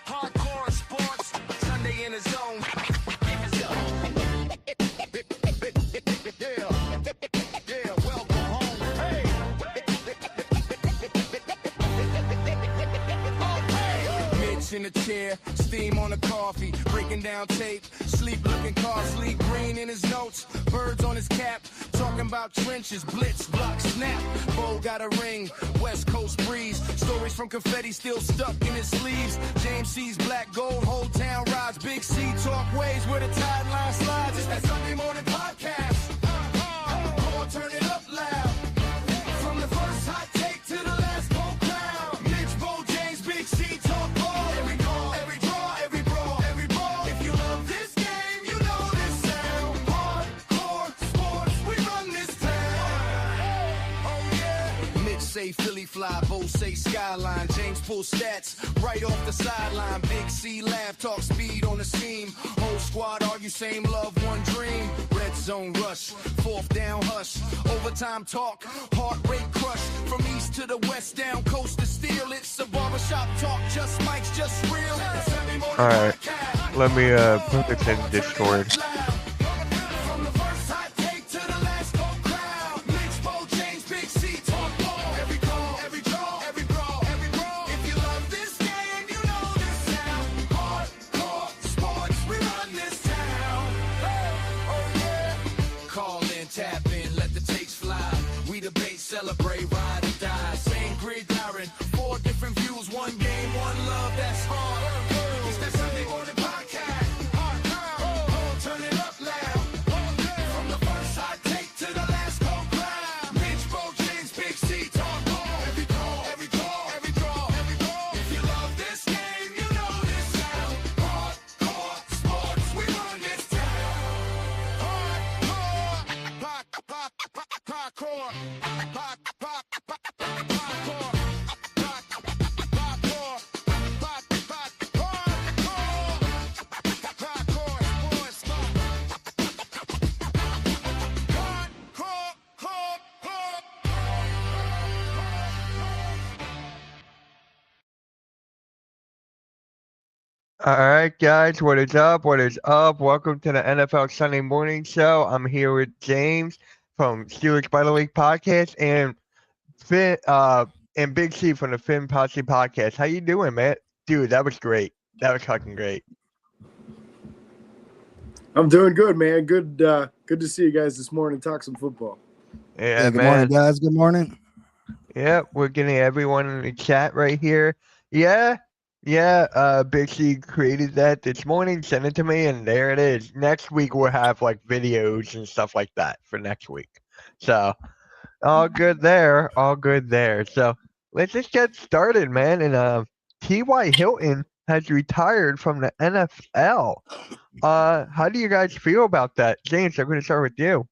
Hardcore sports, Sunday in the zone. Yeah, welcome home. Hey. Mitch in the chair, steam on the coffee, breaking down tape, sleep looking car, sleep green in his notes, birds on his cap, talking about trenches, blitz, block, snap. Bo got a ring, West Coast breeze, stories from confetti still stuck in his sleeves. James C's black gold, whole town rides, Big C talk ways where the tide line slides. It's that Sunday morning podcast. Come on, turn it up loud. From the first hot take to the last cold crown. Mitch, Bo, James, Big C talk ball. Every call, every draw, every brawl, every ball. If you love this game, you know this sound. Hardcore sports, we run this town. Oh yeah. Mitch say Philly fly, Bo say skyline. James pull stats right off the sideline. Big C laugh, talk speed on the seam. Whole squad argue same love, one dream. Red zone rush, fourth down hush. Overtime talk, heart rate crush. From east to the west, down coast to steel. It's a barbershop talk, just mics, just real. All right, let me put this in Discord. From the first hot take to the last cold crowd. Mitch, Bo, James, Big C talk ball. Every call, every draw, every brawl, every brawl. If you love this game, you know this sound. Hardcore sports, we run this town. Oh yeah. Call in, tap in, let the takes fly. We debate, celebrate, ride or die. Same gridiron, 4 different views, one game, one love. That's hard. It's that Sunday morning podcast. Turn it up loud. From the first hot take to the last cold crowd. Mitch, Bo, James, Big C talk ball. Every call, every call, every draw, every ball. If you love this game, you know this sound. Hardcore sports, we run this town. Hardcore. All right, guys, what is up? What is up? Welcome to the NFL Sunday Morning Show. I'm here with James from Steelers by the League podcast and Finn, and Big C from the Finn Posse podcast. How you doing, man? Dude, that was great. That was fucking great. I'm doing good, man. Good to see you guys this morning. Talk some football. Yeah, good man. morning, guys. Good morning. Yeah, we're getting everyone in the chat right here. Yeah, Big C created that this morning, sent it to me, and there it is. Next week we'll have like videos and stuff like that for next week. So all good there, all good there. So let's just get started, man. And T.Y. Hilton has retired from the NFL. How do you guys feel about that? James, I'm going to start with you.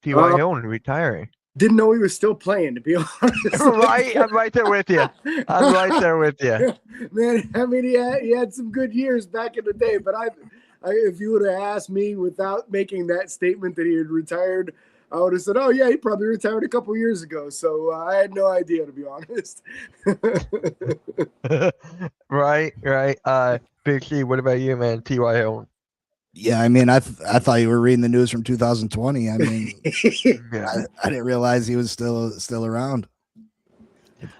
T.Y. Hilton retiring. Didn't know he was still playing, to be honest. Right, I'm right there with you. I'm right there with you. Man, I mean, he had some good years back in the day, but if you would have asked me without making that statement that he had retired, I would have said, oh, yeah, he probably retired a couple years ago. So I had no idea, to be honest. Right. Big C, what about you, man? T.Y. Hilton. Yeah, I mean, I thought you were reading the news from 2020. I mean, Yeah. I didn't realize he was still around.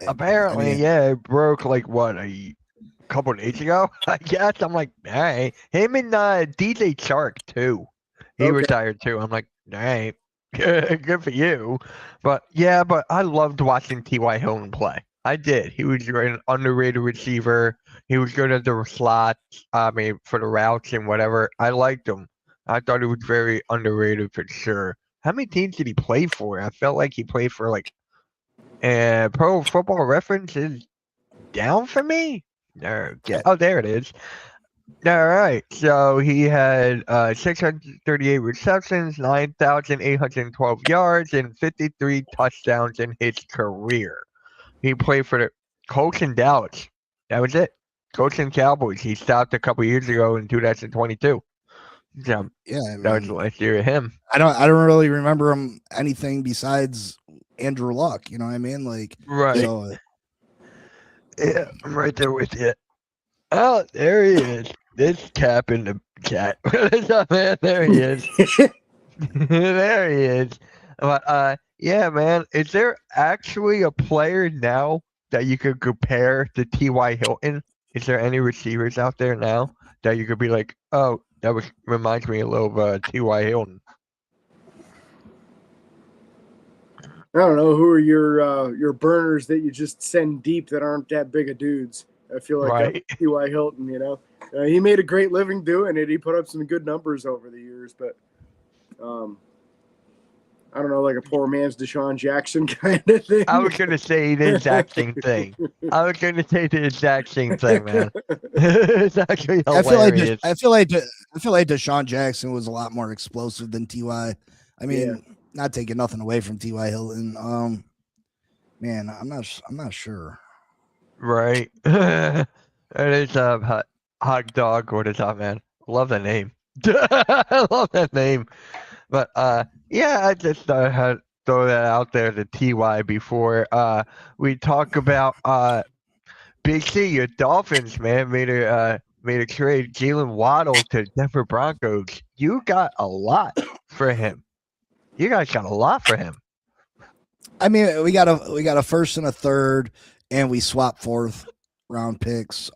Apparently, I mean, yeah, it broke like what, a couple of days ago, I guess. I'm like, all right. Him and DJ Chark too. He Okay. retired too. I'm like, all right, good for you. But yeah, but I loved watching T.Y. Hilton play. I did. He was an underrated receiver. He was good at the slots. I mean, for the routes and whatever. I liked him. I thought he was very underrated for sure. How many teams did he play for? I felt like he played for like. Pro Football Reference is down for me. Oh, there it is. All right. So he had 638 receptions, 9,812 yards, and 53 touchdowns in his career. He played for the Colts and Dallas. That was it. Colts and Cowboys. He stopped a couple years ago in 2022. So yeah, I that was mean, the last year of him. I don't really remember him anything besides Andrew Luck. You know what I mean? Like, Right. so Yeah, I'm right there with you. Oh, there he is. This cap in the chat. What is up, man? There he is. There he is. But yeah, man. Is there actually a player now that you could compare to T.Y. Hilton? Is there any receivers out there now that you could be like, oh, that reminds me a little of T.Y. Hilton? I don't know who are your burners that you just send deep that aren't that big of dudes. I feel like that Right. was T.Y. Hilton. He made a great living doing it. He put up some good numbers over the years, but I don't know, like a poor man's Deshaun Jackson kind of thing. I was gonna say the exact same thing. I was gonna say the exact same thing, man. It's actually hilarious. I feel like Deshaun Jackson was a lot more explosive than Ty. I mean, not taking nothing away from T.Y. Hilton. Man, I'm not sure. Right. It is hot dog. What is up, man? Love that name. I love that name. But yeah, I just had to throw that out there to Ty before we talk about Big C. Your Dolphins, man, made a trade. Jalen Waddle to Denver Broncos. You got a lot for him. You guys got a lot for him. I mean, we got a first and a third, and we swapped 4th round picks.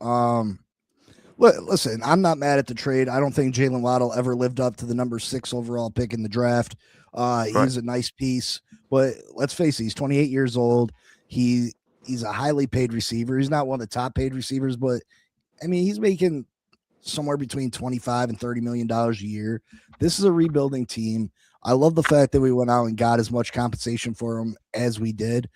Listen, I'm not mad at the trade. I don't think Jalen Waddle ever lived up to the number 6 overall pick in the draft. He's a nice piece, but let's face it, he's 28 years old. He's a highly paid receiver. He's not one of the top paid receivers, but I mean, he's making somewhere between $25 and $30 million a year. This is a rebuilding team. I love the fact that we went out and got as much compensation for him as we did.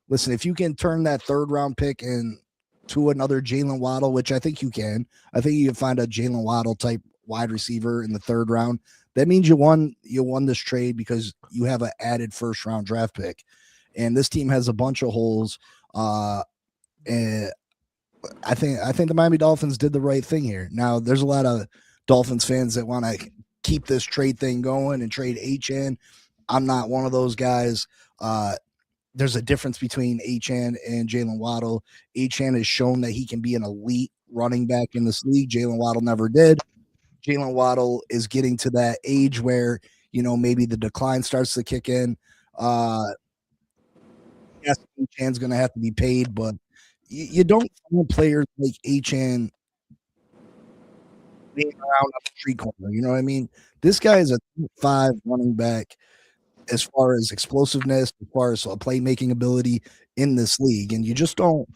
Listen, if you can turn that 3rd round pick into another Jalen Waddle, which I think you can, I think you can find a Jalen Waddle type wide receiver in the 3rd round. That means you won this trade because you have an added 1st round draft pick. And this team has a bunch of holes. And I think the Miami Dolphins did the right thing here. Now, there's a lot of Dolphins fans that want to keep this trade thing going and trade HN. I'm not one of those guys. There's a difference between HN and Jalen Waddle. HN has shown that he can be an elite running back in this league. Jalen Waddle never did. Jalen Waddle is getting to that age where, maybe the decline starts to kick in. Yes, HN's going to have to be paid, but you don't find players like HN being around up the street corner. You know what I mean? This guy is a 5 running back as far as explosiveness, as far as playmaking ability in this league. And you just don't,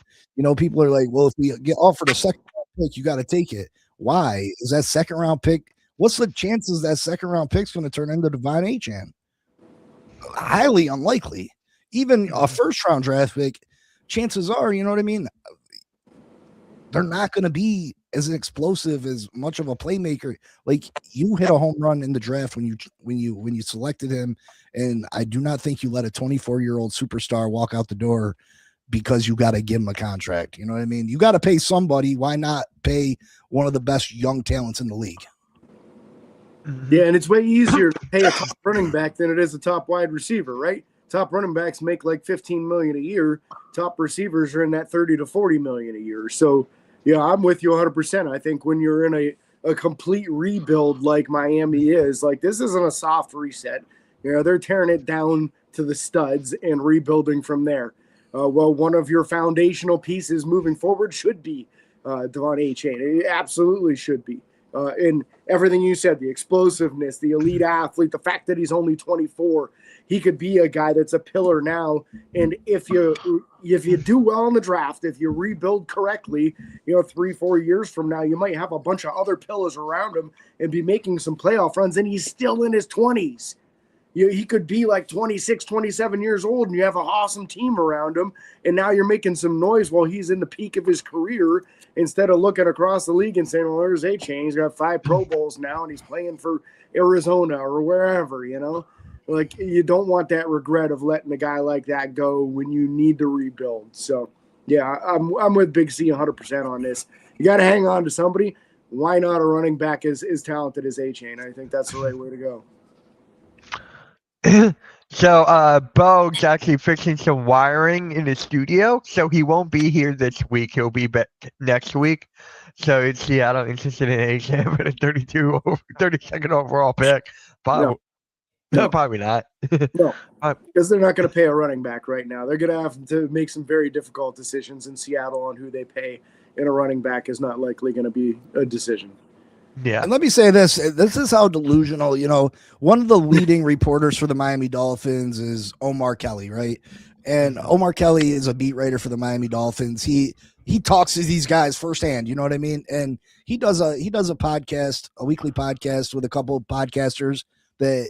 people are like, well, if we get offered a 2nd round pick, you got to take it. Why? Is that 2nd round pick? What's the chances that 2nd round pick's going to turn into Devon Achane? Highly unlikely. Even a 1st round draft pick, chances are, you know what I mean? They're not going to be as explosive, as much of a playmaker. Like, you hit a home run in the draft when you selected him, and I do not think you let a 24-year-old superstar walk out the door because you got to give him a contract. You know what I mean? You got to pay somebody. Why not pay one of the best young talents in the league? Yeah, and it's way easier to pay a top running back than it is a top wide receiver, right? Top running backs make like $15 million a year. Top receivers are in that $30 to $40 million a year. So, yeah, I'm with you 100%. I think when you're in a complete rebuild like Miami is, like, this isn't a soft reset. They're tearing it down to the studs and rebuilding from there. Well, one of your foundational pieces moving forward should be Devon Achane. It absolutely should be. And everything you said, the explosiveness, the elite athlete, the fact that he's only 24, he could be a guy that's a pillar now. And if you do well in the draft, if you rebuild correctly, 3-4 years from now, you might have a bunch of other pillars around him and be making some playoff runs. And he's still in his 20s. He could be like 26, 27 years old, and you have an awesome team around him. And now you're making some noise while he's in the peak of his career, instead of looking across the league and saying, well, there's Achane. He's got 5 Pro Bowls now, and he's playing for Arizona or wherever, Like, you don't want that regret of letting a guy like that go when you need to rebuild. So, yeah, I'm with Big C 100% on this. You got to hang on to somebody. Why not a running back as talented as Achane? I think that's the right way to go. So Bo's actually fixing some wiring in the studio, so he won't be here this week. He'll be back next week. So it's Seattle interested in A-Chan for the 32nd overall pick. Probably, No. probably not. No, because they're not going to pay a running back right now. They're going to have to make some very difficult decisions in Seattle on who they pay, and a running back is not likely going to be a decision. Yeah. And let me say this. This is how delusional, one of the leading reporters for the Miami Dolphins is Omar Kelly, right? And Omar Kelly is a beat writer for the Miami Dolphins. He talks to these guys firsthand, you know what I mean? And he does a podcast, a weekly podcast with a couple of podcasters that,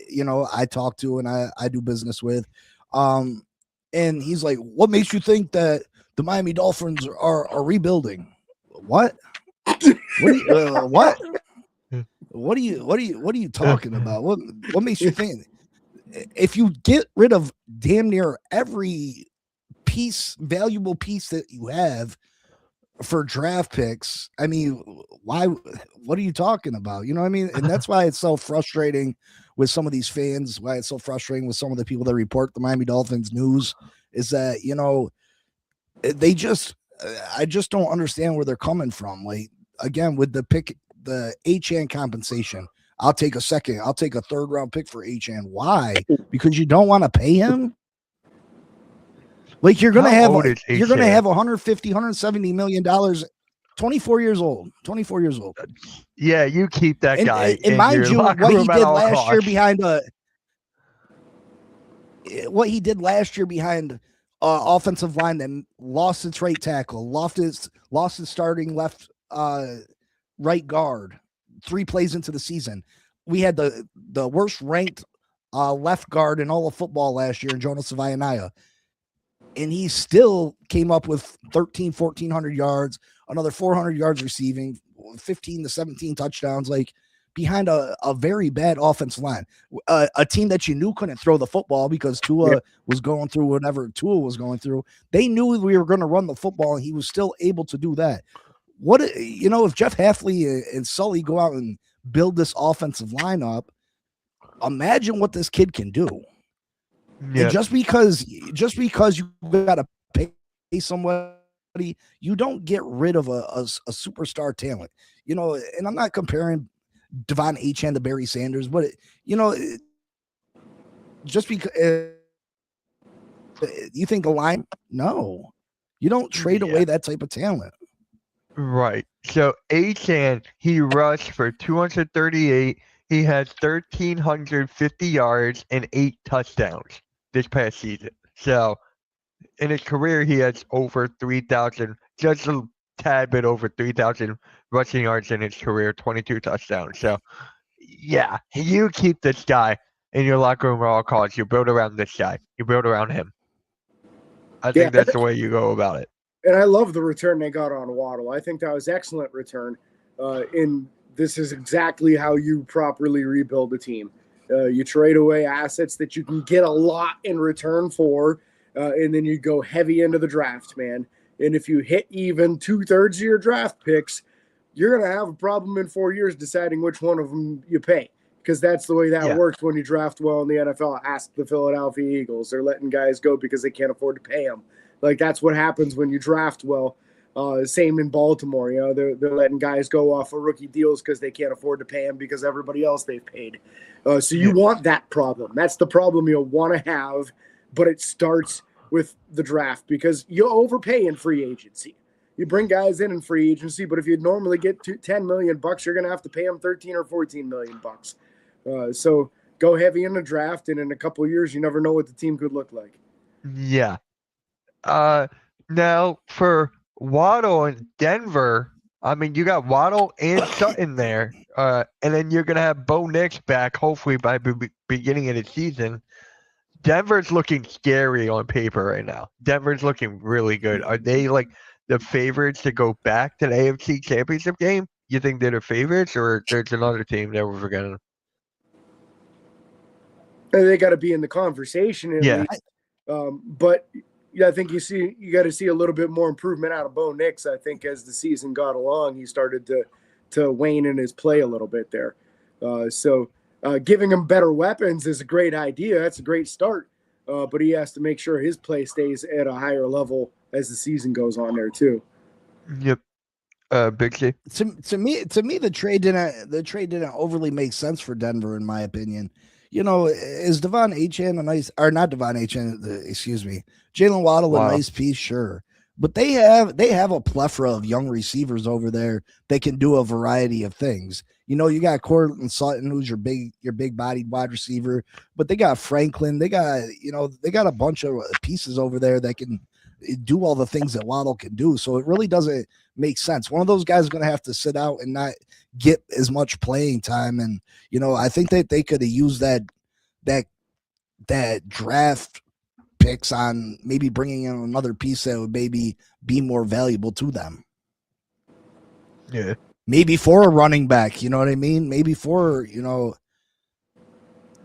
I talk to and I do business with. And he's like, what makes you think that the Miami Dolphins are rebuilding? What? What? What are you talking about? What makes you think? If you get rid of damn near every valuable piece that you have for draft picks, I mean, why? What are you talking about? You know what I mean? And that's why it's so frustrating with some of these fans. Why it's so frustrating with some of the people that report the Miami Dolphins news is that they just, I just don't understand where they're coming from. Like again, with the Achane compensation, I'll take a second. I'll take a third round pick for Achane. Why? Because you don't want to pay him. Like you're gonna have 150, 170 million dollars. 24 years old. Yeah, you keep that guy. And mind you, what he did last year behind offensive line that lost its right tackle, lost its starting left right guard 3 plays into the season. We had the worst ranked left guard in all of football last year in Jonas Savaianaya. And he still came up with 1,400 yards, another 400 yards receiving, 15 to 17 touchdowns, like behind a very bad offensive line. A team that you knew couldn't throw the football because Tua was going through whatever Tua was going through. They knew we were going to run the football, and he was still able to do that. What, if Jeff Hafley and Sully go out and build this offensive lineup, imagine what this kid can do. Yeah. And just because you got to pay somebody, you don't get rid of a superstar talent, and I'm not comparing Devon Achane to Barry Sanders, but just because you think a line, no, you don't trade away that type of talent. Right. So Achane, he rushed for 238. He has 1,350 yards and 8 touchdowns this past season. So in his career, he has over 3,000, just a tad bit over 3,000 rushing yards in his career, 22 touchdowns. So yeah, you keep this guy in your locker room at all costs. You build around this guy. You build around him. I think that's the way you go about it. And I love the return they got on Waddle. I think that was excellent return. This is exactly how you properly rebuild a team. You trade away assets that you can get a lot in return for, and then you go heavy into the draft, man. And if you hit even 2/3 of your draft picks, you're going to have a problem in 4 years deciding which one of them you pay, because that's the way that works when you draft well in the NFL. Ask the Philadelphia Eagles. They're letting guys go because they can't afford to pay them. Like, that's what happens when you draft well. Same in Baltimore. They're letting guys go off of rookie deals because they can't afford to pay them because everybody else they've paid. So you want that problem. That's the problem you'll want to have, but it starts with the draft because you overpay in free agency. You bring guys in free agency, but if you normally get $10 million, you're going to have to pay them $13 or $14 million. So go heavy in the draft, and in a couple of years, you never know what the team could look like. Yeah. Now for Waddle in Denver, I mean, you got Waddle and Sutton there, and then you're gonna have Bo Nix back hopefully by beginning of the season. Denver's looking scary on paper right now. Denver's looking really good. Are they like the favorites to go back to the AFC Championship game? You think they're the favorites, or there's another team that we're forgetting? They got to be in the conversation at least. But yeah, I think you got to see a little bit more improvement out of Bo Nix. I think as the season got along, he started to wane in his play a little bit there. So Giving him better weapons is a great idea. That's a great start. But he has to make sure his play stays at a higher level as the season goes on there too. Yep. Big C. To me, the trade didn't overly make sense for Denver, in my opinion. You know, is Devon Achane a nice, or not Devon Achane? Excuse me, Jalen Waddle a nice piece, sure, but they have a plethora of young receivers over there that can do a variety of things. You know, you got Cortland Sutton, who's your big bodied wide receiver, but they got Franklin. They got a bunch of pieces over there that can do all the things that Waddle can do. So it really doesn't make sense. One of those guys is going to have to sit out and not get as much playing time. And, you know, I think that they could have used that draft picks on maybe bringing in another piece that would maybe be more valuable to them. Yeah. Maybe for a running back, you know what I mean? Maybe for,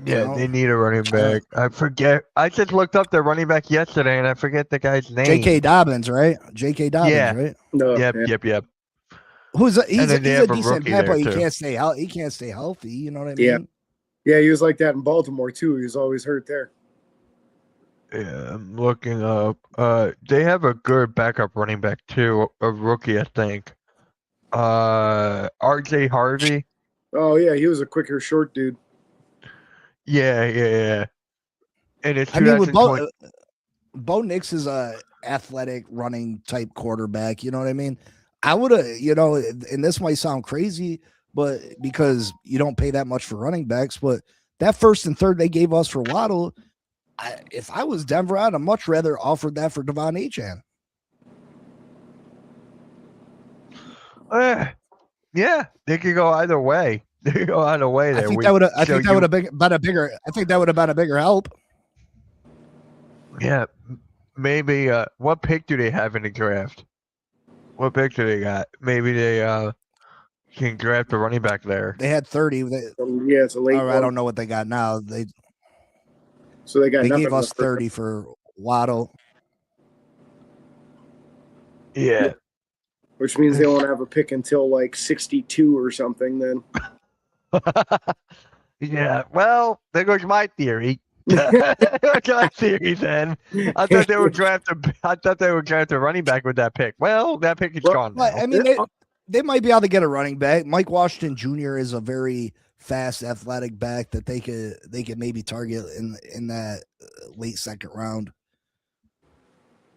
Yeah, they need a running back. I forget. I just looked up their running back yesterday, and I forget the guy's name. J.K. Dobbins, right? J.K. Dobbins, right? No, Yep. He's a decent guy, but he too. can't stay healthy. You know what I mean? Yeah, he was like that in Baltimore too. He was always hurt there. Yeah, I'm looking up. They have a good backup running back too, a rookie, I think. RJ Harvey. Oh yeah, he was a quicker, short dude. Yeah. And it's I mean, with Bo Nix is a athletic running type quarterback. You know what I mean? I would have, and this might sound crazy, but because you don't pay that much for running backs, but that first and third they gave us for Waddle, if I was Denver, I'd have much rather offered that for Devon Achane. Yeah, they could go either way. They could go either way. There. I think that would have been a bigger help. Yeah, maybe. What pick do they have in the draft? What pick do they got? Maybe they can draft a running back there. They had 30. It's a late. I don't know what they got now. They gave us 30 for Waddle. Yeah. Which means they won't have a pick until like 62 or something then. Yeah. Well, there goes my theory. My theory then. I thought they would draft a running back with that pick. Well, that pick is gone now. I mean, they might be able to get a running back. Mike Washington Jr. is a very fast, athletic back that they could maybe target in that late second round.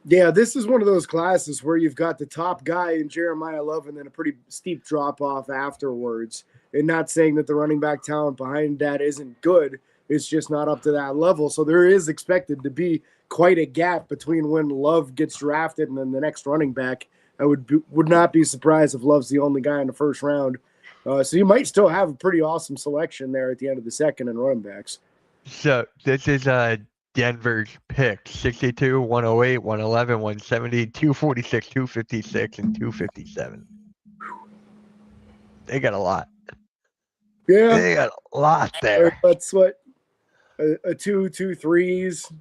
Yeah, this is one of those classes where you've got the top guy in Jeremiah Love and then a pretty steep drop off afterwards. And not saying that the running back talent behind that isn't good. It's just not up to that level. So there is expected to be quite a gap between when Love gets drafted and then the next running back. I would not be surprised if Love's the only guy in the first round. So you might still have a pretty awesome selection there at the end of the second in running backs. So this is Denver's pick: 62, 108, 111, 170, 246, 256, and 257. They got a lot. Yeah. They got a lot there. That's what a 2, 2 3s,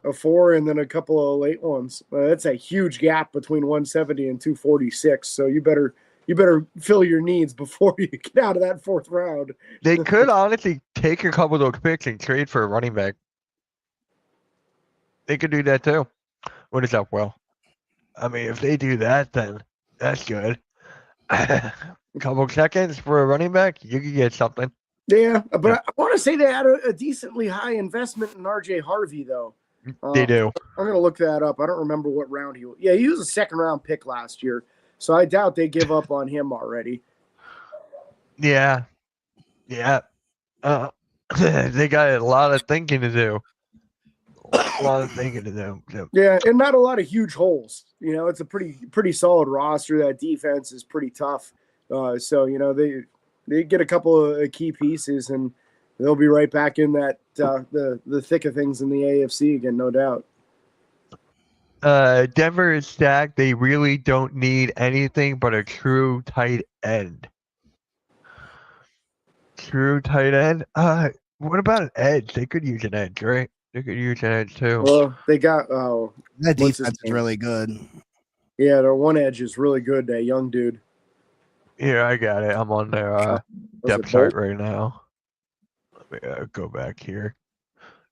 a 4, and then a couple of late ones. That's a huge gap between 170 and 246. So you better fill your needs before you get out of that fourth round. They could honestly take a couple of those picks and trade for a running back. They could do that too. What is up, Will? I mean, if they do that, then that's good. A couple seconds for a running back, you could get something. Yeah, but I want to say they had a decently high investment in RJ Harvey, though. They do. I'm going to look that up. I don't remember what round he was. Yeah, he was a second-round pick last year, so I doubt they give up on him already. Yeah. They got a lot of thinking to do. Yeah, and not a lot of huge holes. It's a pretty solid roster. That defense is pretty tough. So they get a couple of key pieces, and they'll be right back in that the thick of things in the AFC again, no doubt. Denver is stacked. They really don't need anything but a true tight end. What about an edge? They could use an edge, right? They could use an edge too. Well, they got that defense is really good. Yeah, their one edge is really good. That young dude. Yeah, I got it. I'm on their depth chart right now. Go back here.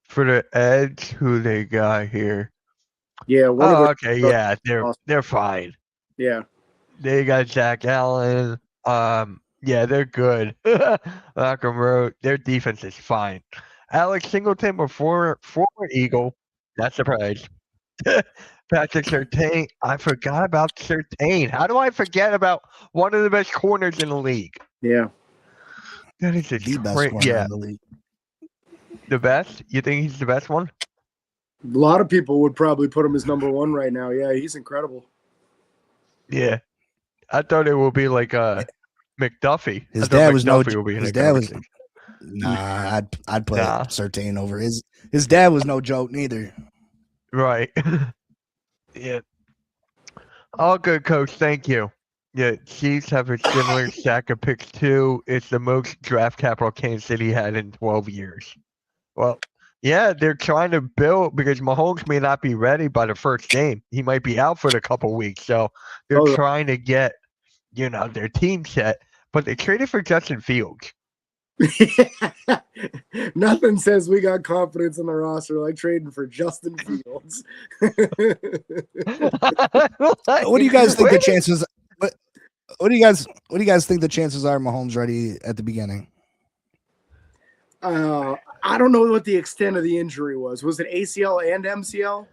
For the edge, who they got here? Yeah, one Oh, of okay, the yeah, they're fine. yeah. They got Zach Allen. Yeah, they're good. Malcolm Rowe, their defense is fine. Alex Singleton, a former Eagle, not surprised. Patrick Surtain, I forgot about Surtain. How do I forget about one of the best corners in the league? Yeah. That is just The best corner yeah, in the league. the best. You think he's the best one? A lot of people would probably put him as number one right now. Yeah, he's incredible. Yeah, I thought it would be like McDuffie. His I thought dad was no. McDuffie would be in His the dad was. conversation. Nah, I'd put Nah. Surtain over his dad was no joke neither. Right. Yeah. All good, Coach. Thank you. Yeah, Chiefs have a similar stack of picks too. It's the most draft capital Kansas City had in 12 years. Well, yeah, they're trying to build because Mahomes may not be ready by the first game. He might be out for a couple weeks. So they're trying to get, their team set. But they traded for Justin Fields. Nothing says we got confidence in the roster like trading for Justin Fields. What do you guys think the chances? What do you guys think the chances are Mahomes ready at the beginning? I don't know what the extent of the injury was. Was it ACL and MCL?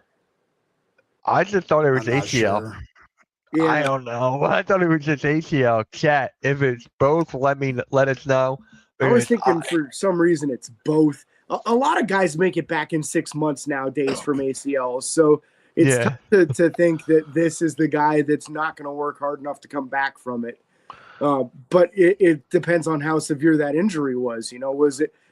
I just thought it was I'm not ACL. sure. Yeah. I don't know. I thought it was just ACL. Chat, if it's both, let us know. I was thinking for some reason it's both. A lot of guys make it back in 6 months nowadays from ACLs, so it's tough to think that this is the guy that's not going to work hard enough to come back from it. But it depends on how severe that injury was.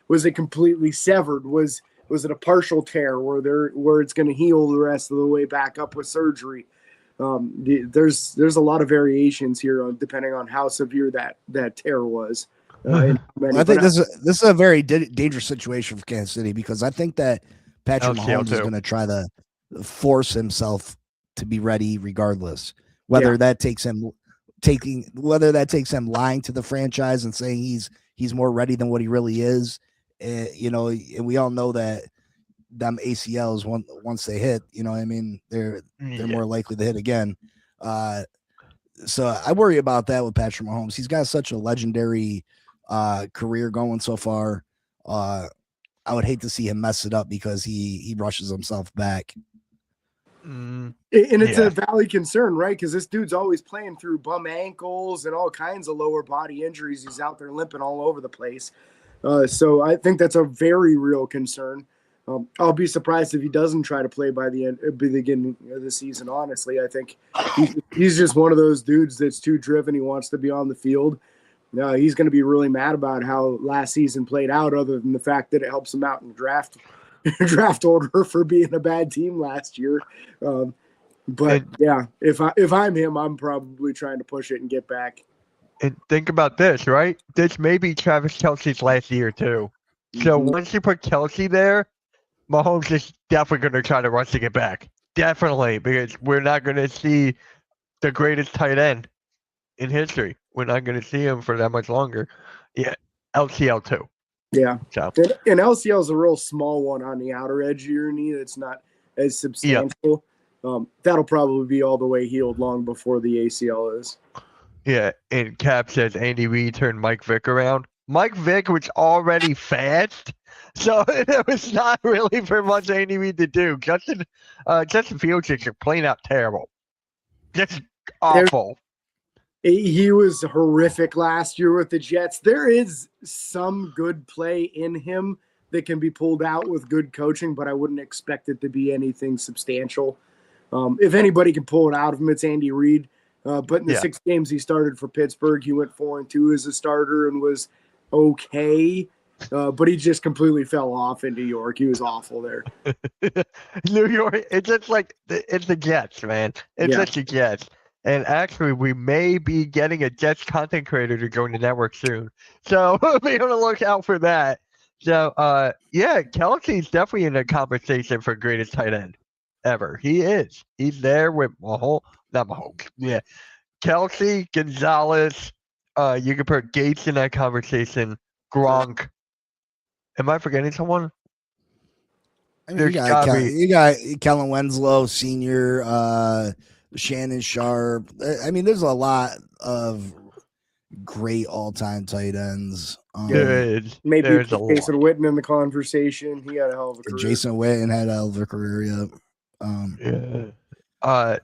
Was it completely severed? Was it a partial tear where it's going to heal the rest of the way back up with surgery? There's a lot of variations here depending on how severe that tear was. I think this is a very dangerous situation for Kansas City because I think that Patrick Mahomes is going to try to force himself to be ready regardless, whether that takes him lying to the franchise and saying he's more ready than what he really is. And we all know that them ACLs once they hit, they're more likely to hit again. So I worry about that with Patrick Mahomes. He's got such a legendary career going so far. I would hate to see him mess it up because he rushes himself back. And it's a valid concern, right? Because this dude's always playing through bum ankles and all kinds of lower body injuries. He's out there limping all over the place. So I think that's a very real concern. I'll be surprised if he doesn't try to play by the beginning of the season. Honestly, I think he's just one of those dudes that's too driven. He wants to be on the field. He's going to be really mad about how last season played out, other than the fact that it helps him out in draft order for being a bad team last year. But if I'm him, I'm probably trying to push it and get back. And think about this, right? This may be Travis Kelce's last year too. So once you put Kelce there, Mahomes is definitely going to try to rush to get back. Definitely, because we're not going to see the greatest tight end in history. We're not going to see him for that much longer. Yeah, LCL too. Yeah. So. And LCL is a real small one on the outer edge of your knee. It's not as substantial. Yep. That'll probably be all the way healed long before the ACL is. Yeah, and Cap says Andy Reid turned Mike Vick around. Mike Vick was already fast, so it was not really for much Andy Reid to do. Justin Fields is playing out terrible. Just awful. He was horrific last year with the Jets. There is some good play in him that can be pulled out with good coaching, but I wouldn't expect it to be anything substantial. If anybody can pull it out of him, it's Andy Reid. But in the 6 games he started for Pittsburgh, he went 4-2 as a starter and was okay. But he just completely fell off in New York. He was awful there. New York, it's just like it's the Jets, man. It's just the Jets. And actually, we may be getting a Jets content creator to join the network soon. So be on the lookout for that. So, Kelce's definitely in the conversation for greatest tight end ever. He is. He's there with Mahomes. Not Mahomes. Yeah. Kelce, Gonzalez. You can put Gates in that conversation. Gronk. Am I forgetting someone? I mean, There's gotta be. you got Kellen Winslow, senior, Shannon Sharp. I mean, there's a lot of great all-time tight ends. Maybe There's a Jason lot. Witten in the conversation. He had a hell of a career. Jason Witten had a hell of a career. Yeah.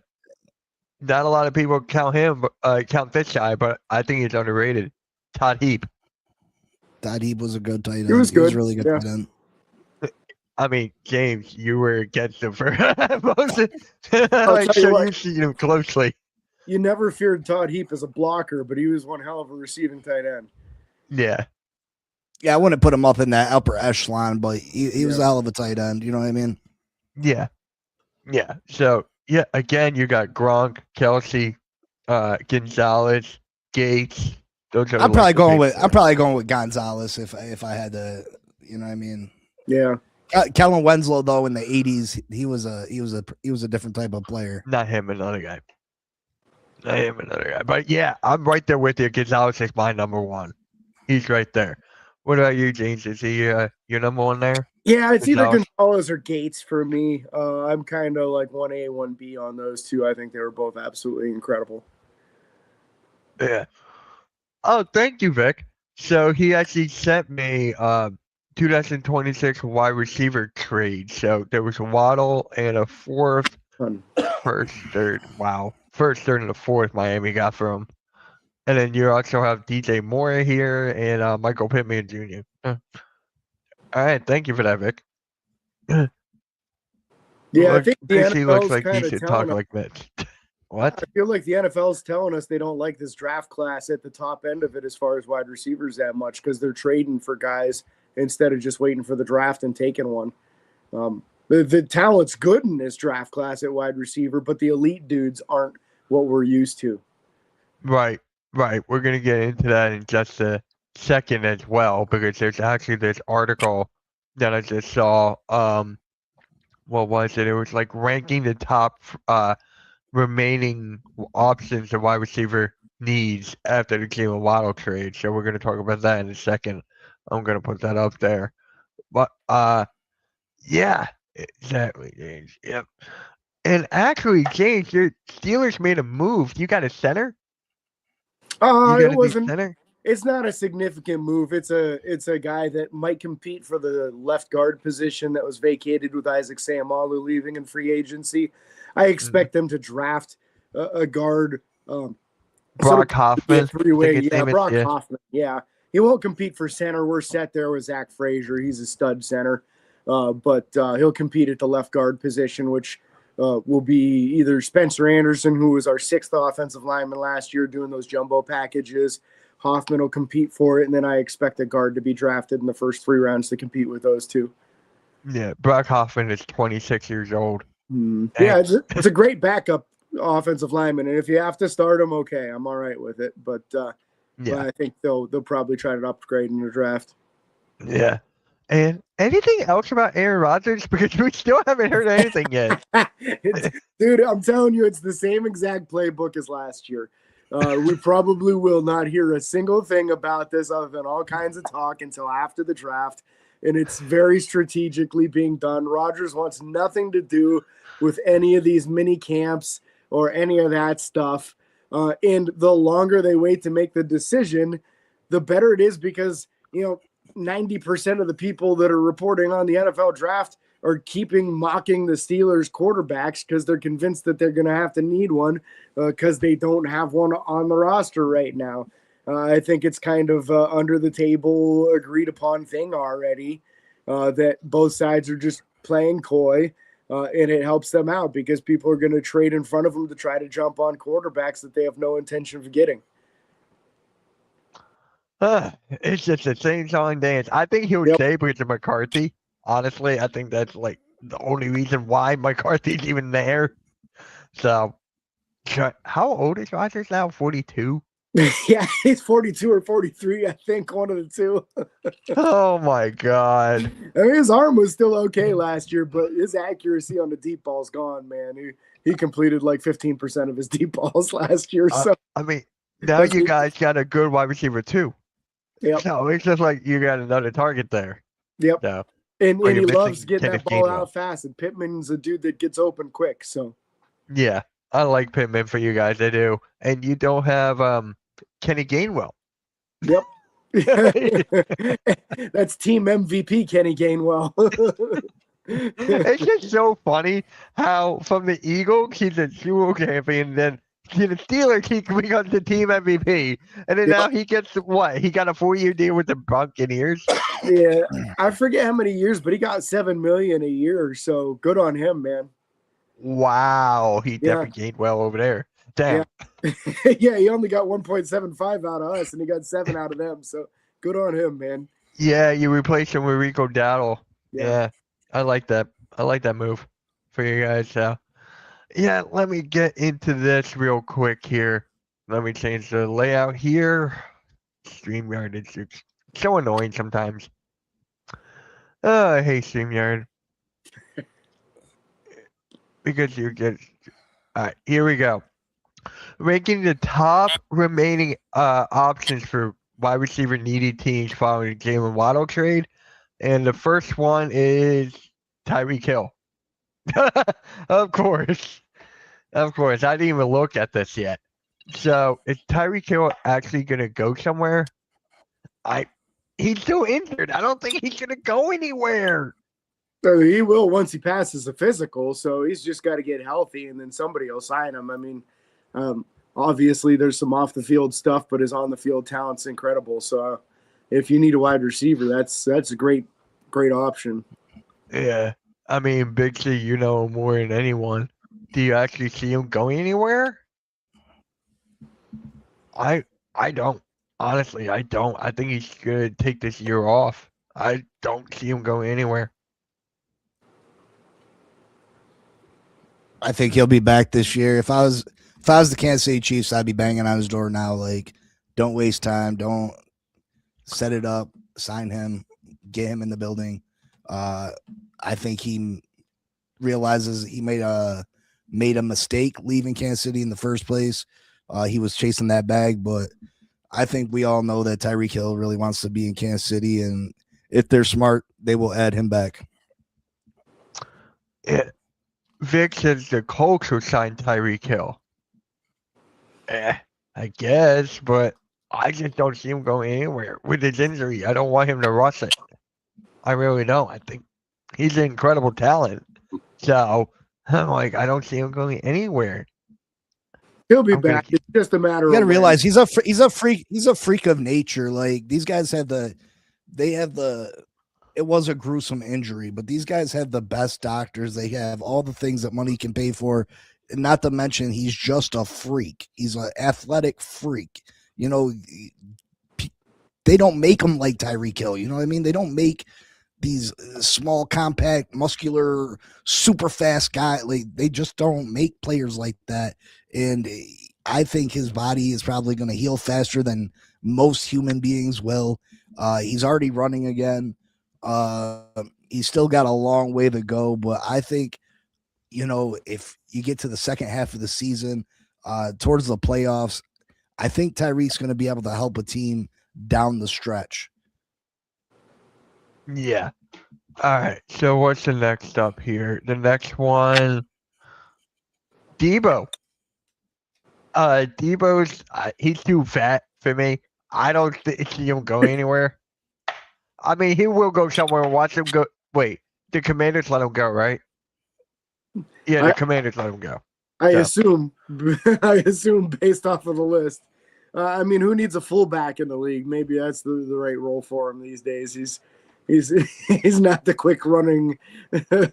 Not a lot of people count him, count this guy, but I think he's underrated. Todd Heap. Todd Heap was a good tight end. He was good. Really good Yeah. tight end. I mean, James, you were against him for most of, tell like, you so what. you've seen him closely. You never feared Todd Heap as a blocker, but he was one hell of a receiving tight end. Yeah. Yeah, I wouldn't put him up in that upper echelon, but he was a hell of a tight end. You know what I mean? Yeah. Yeah. So, yeah, again, you got Gronk, Kelsey, Gonzalez, Gates. Those are I'm probably going with with Gonzalez if I had to. You know what I mean? Yeah. Kellen Winslow though in the 80s, he was a different type of player. Not him, another guy. But yeah, I'm right there with you. Gonzalez is my number one. He's right there. What about you, James? Is he your number one there? Yeah, it's either Gonzalez? Gonzalez or Gates for me. I'm kind of like 1A, 1B on those two. I think they were both absolutely incredible. Yeah. Oh, thank you, Vic. So he actually sent me 2026 wide receiver trade. So there was a Waddle and a fourth, Fun. first, third. Wow. First, third, and a fourth Miami got from him. And then you also have DJ Moore here and Michael Pittman Jr. All right. Thank you for that, Vic. Yeah, I think the Actually looks NFL's like he kind of should talk telling us. like Mitch. What? I feel like the NFL's telling us they don't like this draft class at the top end of it as far as wide receivers that much because they're trading for guys instead of just waiting for the draft and taking one. The talent's good in this draft class at wide receiver, but the elite dudes aren't what we're used to. Right. We're going to get into that in just a second as well, because there's actually this article that I just saw. What was it? It was like ranking the top remaining options the wide receiver needs after the Jalen Waddle trade. So we're going to talk about that in a second. I'm going to put that up there. But yeah, exactly, James. Yep. And actually, James, your Steelers made a move. You got a center? It wasn't. Center? It's not a significant move. It's a guy that might compete for the left guard position that was vacated with Isaac Seumalo leaving in free agency. I expect them to draft a guard. Brock Hoffman. Brock Hoffman. Yeah, he won't compete for center. We're set there with Zach Frazier. He's a stud center, but he'll compete at the left guard position, which will be either Spencer Anderson, who was our 6th offensive lineman last year, doing those jumbo packages. Hoffman will compete for it, and then I expect a guard to be drafted in the first 3 rounds to compete with those two. Yeah, Brock Hoffman is 26 years old. Yeah, it's a great backup offensive lineman, and if you have to start him, okay, I'm all right with it. But I think they'll probably try to upgrade in the draft. Yeah. And anything else about Aaron Rodgers? Because we still haven't heard anything yet. Dude, I'm telling you, it's the same exact playbook as last year. We probably will not hear a single thing about this other than all kinds of talk until after the draft. And it's very strategically being done. Rodgers wants nothing to do with any of these mini camps or any of that stuff. And the longer they wait to make the decision, the better it is because, 90% of the people that are reporting on the NFL draft are mocking the Steelers quarterbacks because they're convinced that they're going to have to need one because they don't have one on the roster right now. I think it's kind of under the table, agreed upon thing already that both sides are just playing coy, and it helps them out because people are going to trade in front of them to try to jump on quarterbacks that they have no intention of getting. It's just the same song and dance. I think he'll stay because of McCarthy. Honestly, I think that's like the only reason why McCarthy's even there. So, how old is Rodgers now? 42? Yeah, he's 42 or 43, I think, one of the two. Oh, my God. I mean, his arm was still okay last year, but his accuracy on the deep ball's gone, man. He completed like 15% of his deep balls last year. So I mean, now you guys got a good wide receiver, too. Yep. So it's just like you got another target there. Yep. So, And but he you're loves missing getting Kenneth that ball Gainwell. out fast. And Pittman's a dude that gets open quick. So Yeah, I like Pittman for you guys. I do. And you don't have Kenny Gainwell. yep. That's team MVP Kenny Gainwell. It's just so funny how from the Eagles he's a Super Bowl champion, then to the Steelers he becomes the team MVP, and then Yep. now he gets what? He got a 4-year deal with the Buccaneers. Yeah, I forget how many years, but he got $7 million a year. So good on him, man. Wow, he Yeah. definitely gained well over there. Damn. Yeah, he only got 1.75 out of us, and he got 7 out of them. So good on him, man. Yeah, you replaced him with Rico Dowdle. Yeah. Yeah, I like that. I like that move for you guys. Yeah, let me get into this real quick here. Let me change the layout here. StreamYard is it's so annoying sometimes. I hate StreamYard. Because you get. Alright, here we go. Ranking the top remaining options for wide receiver needy teams following the Jalen Waddle trade. And the first one is Tyreek Hill. Of course. Of course. I didn't even look at this yet. So is Tyreek Hill actually gonna go somewhere? He's still injured. I don't think he's gonna go anywhere. So he will once he passes the physical. So he's just got to get healthy, and then somebody will sign him. I mean, obviously there's some off the field stuff, but his on the field talent's incredible. So if you need a wide receiver, that's a great option. Yeah. I mean, Big C, you know more than anyone. Do you actually see him going anywhere? I don't. Honestly, I don't. I think he's gonna take this year off. I don't see him going anywhere. I think he'll be back this year. If I was the Kansas City Chiefs, I'd be banging on his door now. Like, don't waste time. Don't set it up. Sign him. Get him in the building. I think he realizes he made a mistake leaving Kansas City in the first place. He was chasing that bag, but I think we all know that Tyreek Hill really wants to be in Kansas City, and if they're smart, they will add him back. Vic says the Colts will sign Tyreek Hill. I guess, but I just don't see him going anywhere with his injury. I don't want him to rush it. I really don't. I think he's an incredible talent. So I'm like, I don't see him going anywhere. He'll be back. It's just a matter. You got to realize he's a freak of nature. Like, these guys have it was a gruesome injury, but these guys have the best doctors. They have all the things that money can pay for. And not to mention, he's just a freak. He's an athletic freak. You know, they don't make him like Tyreek Hill. You know what I mean? They don't make these small, compact, muscular, super fast guy. Like, they just don't make players like that. And I think his body is probably going to heal faster than most human beings will. He's already running again. He's still got a long way to go, but I think, you know, if you get to the second half of the season, towards the playoffs, I think Tyreek's going to be able to help a team down the stretch. Yeah. All right. So what's the next up here? The next one, Debo. Debo's he's too fat for me. I don't see him going anywhere. I mean, he will go somewhere and watch him go. Wait, the Commanders let him go, right? Yeah, the Commanders let him go. I assume based off of the list. I mean, who needs a fullback in the league? Maybe that's the right role for him these days. He's not the quick running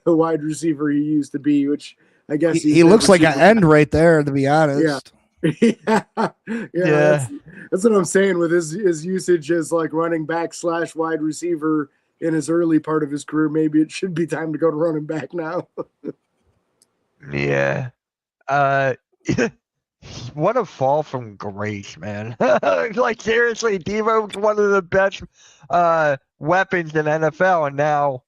wide receiver he used to be, which I guess he looks like an end right there, to be honest. Yeah. That's what I'm saying with his usage as like running back / wide receiver in his early part of his career. Maybe it should be time to go to running back now. Yeah. What a fall from grace, man. Like, seriously, Devo's one of the best weapons in NFL, and now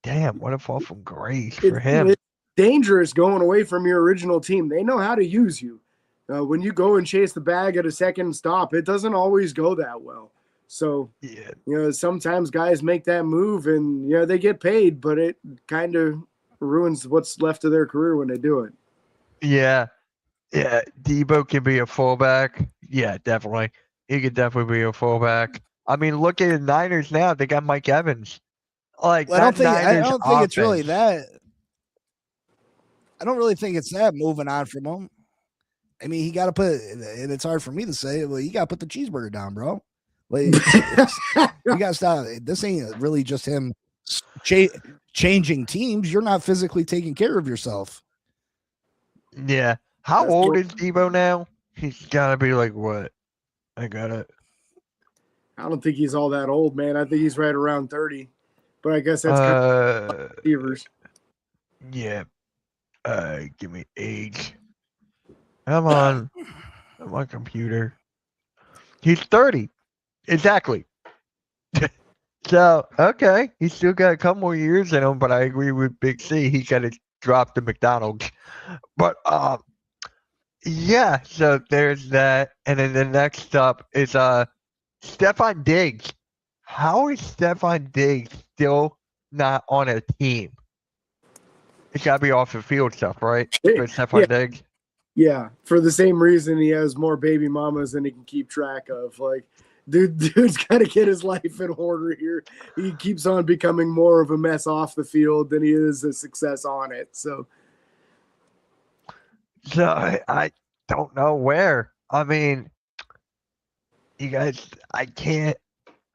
damn, what a fall from grace for him. It's dangerous going away from your original team. They know how to use you. When you go and chase the bag at a second stop, it doesn't always go that well. So, Yeah. sometimes guys make that move and they get paid, but it kind of ruins what's left of their career when they do it. Yeah. Yeah. Debo can be a fullback. Yeah, definitely. He could definitely be a fullback. I mean, look at the Niners now. They got Mike Evans. Like Well, I that don't Niners think it's really offense. that. I don't really think it's that moving on from him. I mean, he got to put, and it's hard for me to say, well, you got to put the cheeseburger down, bro. Like, you got to stop. This ain't really just him changing teams. You're not physically taking care of yourself. Yeah. How old is Debo now? He's got to be like what? I don't think he's all that old, man. I think he's right around 30. But I guess that's kind of receivers. Yeah. Give me age. Come on. My computer. He's 30. Exactly. So, okay. He's still got a couple more years in him, but I agree with Big C. He's got to drop the McDonald's. But, yeah, so there's that. And then the next up is Stefon Diggs. How is Stefon Diggs still not on a team? It's got to be off the field stuff, right? For Stefon Diggs. Yeah, for the same reason he has more baby mamas than he can keep track of. Like, dude's got to get his life in order here. He keeps on becoming more of a mess off the field than he is a success on it. So I don't know where. I mean, you guys, I can't.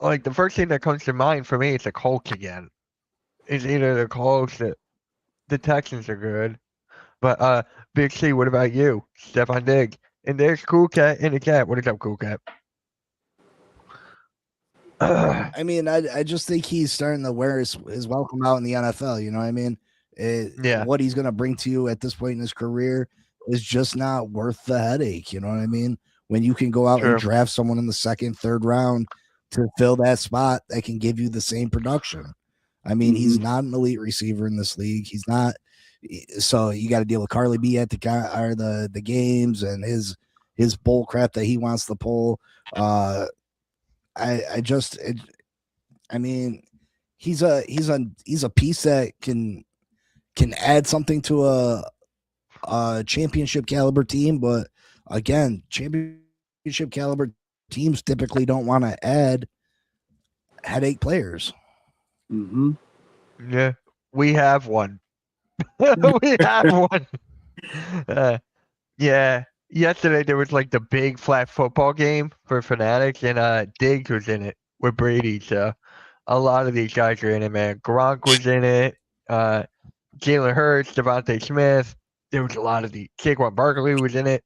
Like, the first thing that comes to mind for me is the Colts again. It's either the Colts or the Texans are good. But, Big C, what about you? Stefon Diggs. And there's Cool Cat in the cat. What is up, Cool Cat? I mean, I just think he's starting to wear his welcome out in the NFL. You know what I mean? What he's going to bring to you at this point in his career is just not worth the headache. You know what I mean? When you can go out and draft someone in the second, third round to fill that spot that can give you the same production. I mean, he's not an elite receiver in this league. He's not. So you got to deal with Carly B at the games and his bull crap that he wants to pull. I mean, he's a piece that can add something to a championship caliber team, but again, championship caliber teams typically don't want to add headache players. Yeah, we have one. We have one. Yeah. Yesterday there was like the big flat football game for Fanatics, and Diggs was in it with Brady. So a lot of these guys are in it, man. Gronk was in it. Jalen Hurts, Devontae Smith. There was a lot of the Saquon Barkley was in it.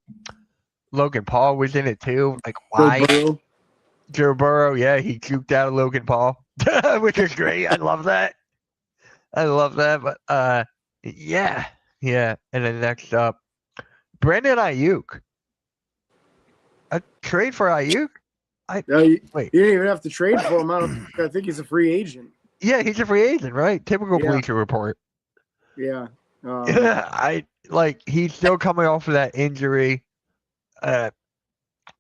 Logan Paul was in it too. Like, why? Joe Burrow, yeah, he juked out Logan Paul, which is great. I love that. But yeah. And then next up, Brandon Ayuk. A trade for Ayuk? Wait. You didn't even have to trade for him. I think he's a free agent. Yeah, he's a free agent, right? Typical Bleacher Report. Yeah. He's still coming off of that injury.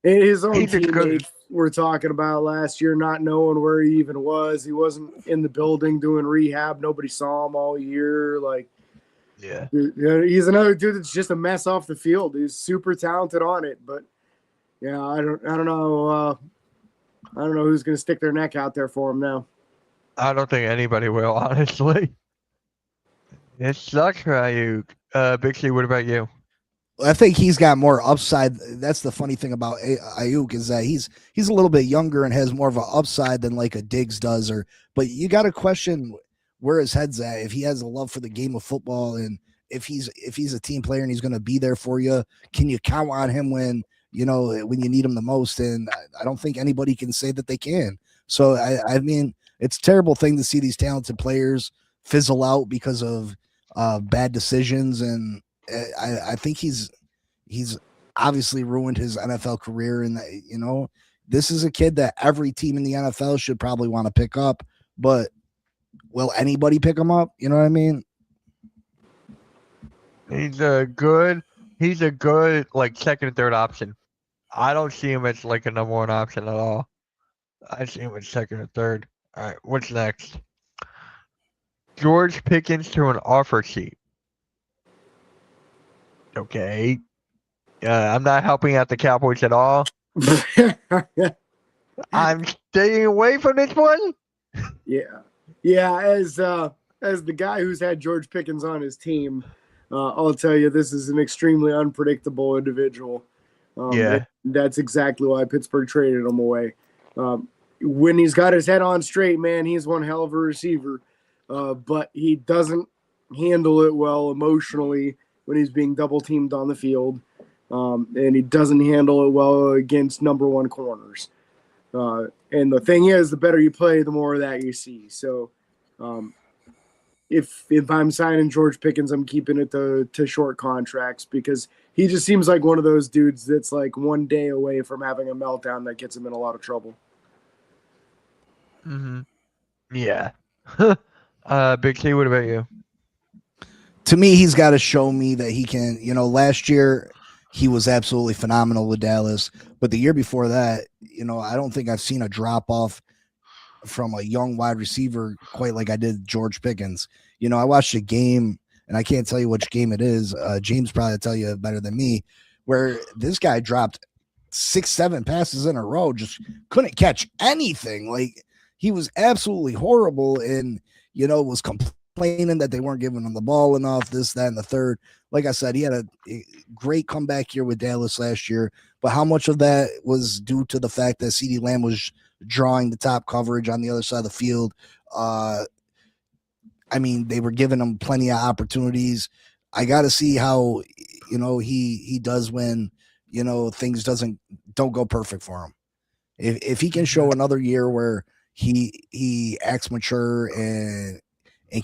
His own teammates were talking about last year not knowing where he even was. He wasn't in the building doing rehab. Nobody saw him all year. He's another dude that's just a mess off the field. He's super talented on it, but I don't know. I don't know who's going to stick their neck out there for him now. I don't think anybody will, honestly. It sucks for Ayuk. Big C, what about you? I think he's got more upside. That's the funny thing about Ayuk is that he's a little bit younger and has more of an upside than like a Diggs does. But you got to question where his head's at. If he has a love for the game of football, and if he's a team player and he's going to be there for you, can you count on him when you need him the most? And I don't think anybody can say that they can. So I mean, it's a terrible thing to see these talented players fizzle out because of bad decisions, and I think he's obviously ruined his NFL career. And this is a kid that every team in the NFL should probably want to pick up, but will anybody pick him up? You know what I mean? He's a good like second and third option. I don't see him as like a number one option at all. I see him in second or third. All right, what's next? George Pickens to an offer sheet. Okay. I'm not helping out the Cowboys at all. I'm staying away from this one. Yeah. As the guy who's had George Pickens on his team, I'll tell you, this is an extremely unpredictable individual. Yeah. That's exactly why Pittsburgh traded him away. When he's got his head on straight, man, he's one hell of a receiver. But he doesn't handle it well emotionally when he's being double teamed on the field. And he doesn't handle it well against number one corners. And the thing is, the better you play, the more of that you see. So if I'm signing George Pickens, I'm keeping it to short contracts because he just seems like one of those dudes that's like one day away from having a meltdown that gets him in a lot of trouble. Mm-hmm. Yeah. Big C, what about you? To me, he's got to show me that he can, last year he was absolutely phenomenal with Dallas, but the year before that, I don't think I've seen a drop off from a young wide receiver quite like I did George Pickens. I watched a game, and I can't tell you which game it is. James probably tell you better than me, where this guy dropped 6-7 passes in a row, just couldn't catch anything. Like he was absolutely horrible, and was complaining that they weren't giving him the ball enough, this, that, and the third. Like I said, he had a great comeback year with Dallas last year, but how much of that was due to the fact that CeeDee Lamb was drawing the top coverage on the other side of the field? They were giving him plenty of opportunities. I got to see how, he does when, things don't go perfect for him. If he can show another year where he acts mature and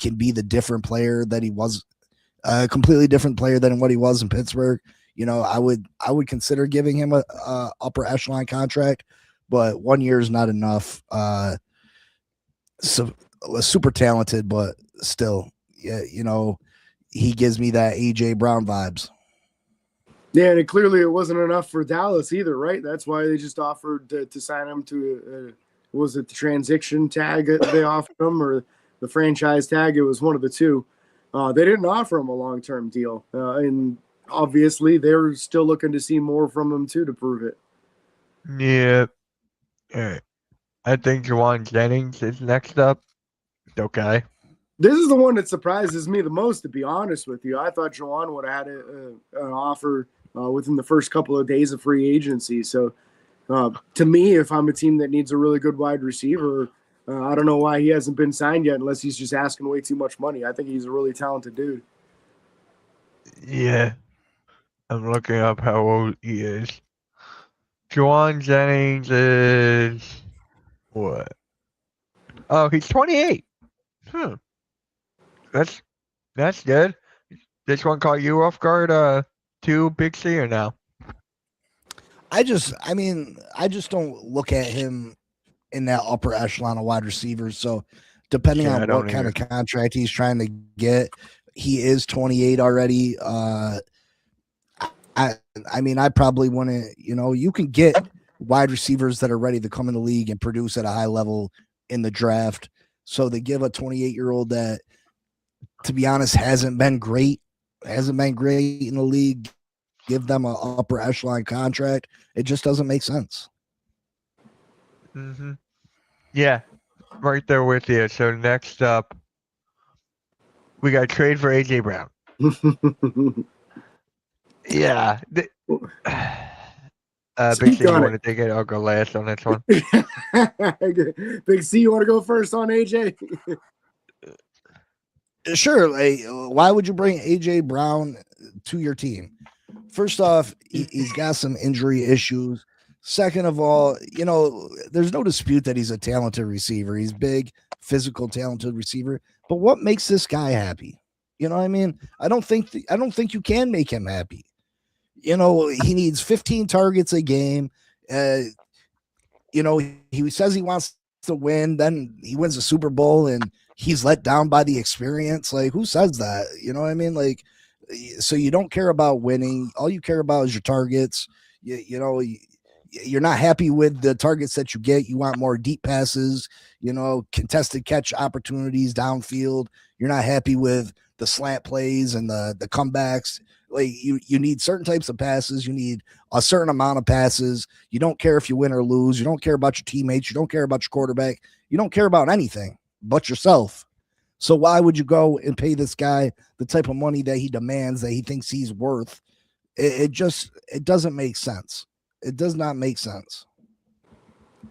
can be the different player that he was, a completely different player than what he was in Pittsburgh, I would consider giving him a upper echelon contract, but 1 year is not enough. So super talented, but still, yeah, he gives me that AJ Brown vibes. Yeah, and clearly it wasn't enough for Dallas either, right? That's why they just offered to sign him to, was it the transition tag they offered him or the franchise tag? It was one of the two. They didn't offer him a long-term deal, and obviously they're still looking to see more from him too to prove it. Yeah. All right. I think Juwan Jennings is next up. Okay. This is the one that surprises me the most, to be honest with you. I thought Juwan would have had an offer within the first couple of days of free agency. So to me, if I'm a team that needs a really good wide receiver, I don't know why he hasn't been signed yet unless he's just asking way too much money. I think he's a really talented dude. Yeah. I'm looking up how old he is. Juwan Jennings is what? Oh, he's 28. That's good. This one caught you off guard, too, Big C, or no? I just don't look at him in that upper echelon of wide receivers. So depending on what kind of contract he's trying to get, he is 28 already. I probably wouldn't, you can get wide receivers that are ready to come in the league and produce at a high level in the draft. So they give a 28-year-old that, to be honest, hasn't been great in the league, give them an upper echelon contract. It just doesn't make sense. Mm-hmm. Yeah, right there with you. So next up, we got trade for AJ Brown. Yeah. Big C, you want to take it? I'll go last on this one. Big C, you want to go first on AJ? Sure. Why would you bring AJ Brown to your team? First off, he's got some injury issues. Second of all, there's no dispute that he's a talented receiver. He's big, physical, talented receiver. But what makes this guy happy? You know what I mean? I don't think you can make him happy. He needs 15 targets a game. He says he wants to win. Then he wins the Super Bowl and he's let down by the experience. Like, who says that? You know what I mean? Like, so you don't care about winning. All you care about is your targets. You You're not happy with the targets that you get. You want more deep passes, contested catch opportunities downfield. You're not happy with the slant plays and the comebacks. Like you need certain types of passes. You need a certain amount of passes. You don't care if you win or lose. You don't care about your teammates. You don't care about your quarterback. You don't care about anything but yourself. So why would you go and pay this guy the type of money that he demands, that he thinks he's worth? It doesn't make sense. It does not make sense.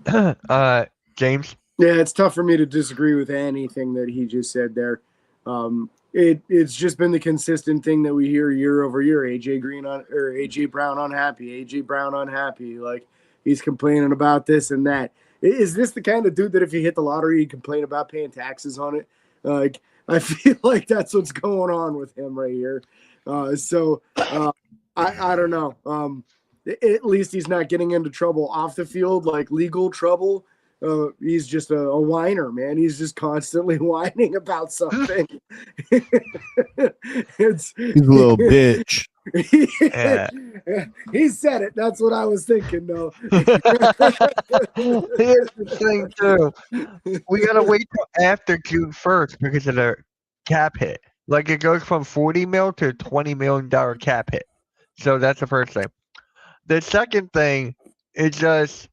James? Yeah, it's tough for me to disagree with anything that he just said there. It's just been the consistent thing that we hear year over year. AJ Brown unhappy. AJ Brown unhappy. Like, he's complaining about this and that. Is this the kind of dude that if he hit the lottery, he'd complain about paying taxes on it? Like, I feel like that's what's going on with him right here. I don't know. At least he's not getting into trouble off the field, like legal trouble. He's just a whiner, man. He's just constantly whining about something. He's a little bitch. Yeah. He said it. That's what I was thinking, though. Here's the thing, too. We got to wait till after June 1st because of the cap hit. Like, it goes from $40 million to $20 million cap hit. So that's the first thing. The second thing is just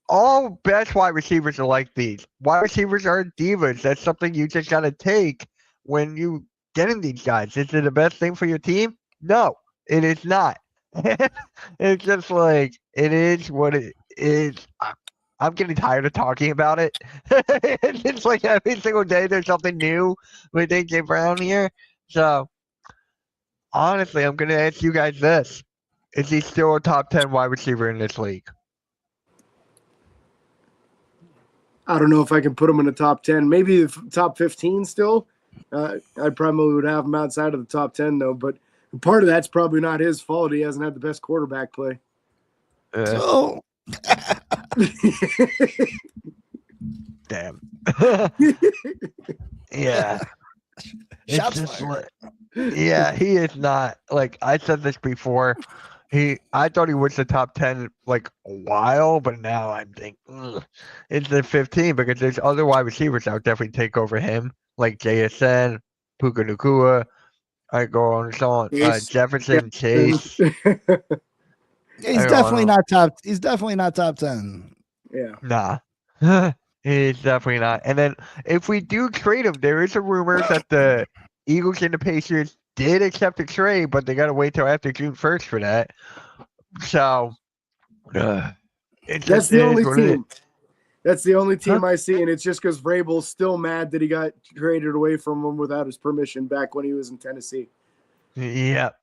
all best wide receivers are like these. Wide receivers are divas. That's something you just got to take when you get in these guys. Is it the best thing for your team? No, it is not. It's just like, it is what it is. I'm getting tired of talking about it. It's like every single day there's something new with AJ Brown here. So, honestly, I'm going to ask you guys this. Is he still a top 10 wide receiver in this league? I don't know if I can put him in the top 10. Maybe the top 15 still. I probably would have him outside of the top 10, though. But part of that's probably not his fault. He hasn't had the best quarterback play. Oh. Damn. Yeah. Shots It's just fired. yeah, he is not. Like, I said this before. I thought he was the top 10 like a while, but now I'm thinking it's the 15 because there's other wide receivers that would definitely take over him, like JSN, Puka Nacua. I go on and so on. Jefferson, Chase. He's definitely not top. He's definitely not top 10. Yeah. Nah. He's definitely not. And then if we do trade him, there is a rumor that the Eagles and the Patriots did accept a trade, but they got to wait till after June 1st for that. So, that's the only team. That's the only team I see, and it's just because Vrabel's still mad that he got traded away from him without his permission back when he was in Tennessee. Yep.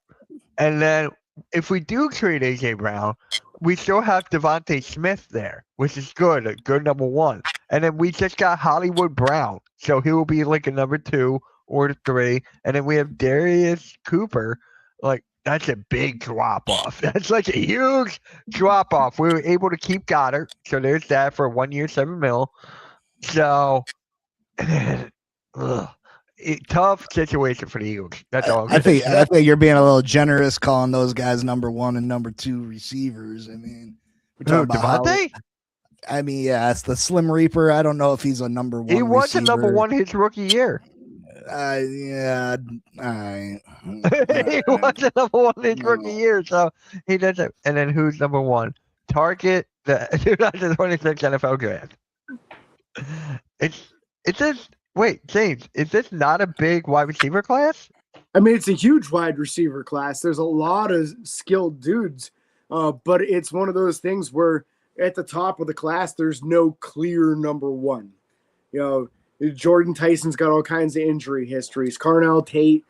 And then if we do trade AJ Brown, we still have Devontae Smith there, which is good, a good number one. And then we just got Hollywood Brown, so he will be like a number 2 or 3. And then we have Darius Cooper. Like, that's a big drop off. That's like a huge drop off. We were able to keep Goddard, so there's that for 1 year, $7 million. So, tough situation for the Eagles. That's all. I think you're being a little generous calling those guys number 1 and number 2 receivers. I mean, we're talking about Devontae? I mean, yeah, it's the Slim Reaper. I don't know if he's a number 1. He was receiver. a number 1 his rookie year. Yeah, all right. He was a number 1 his rookie year, so he doesn't. And then who's number 1? Target the 2026 NFL draft. It's just wait, James, is this not a big wide receiver class? I mean, it's a huge wide receiver class. There's a lot of skilled dudes, but it's one of those things where at the top of the class, there's no clear number 1. You know, Jordan Tyson's got all kinds of injury histories. Carnell Tate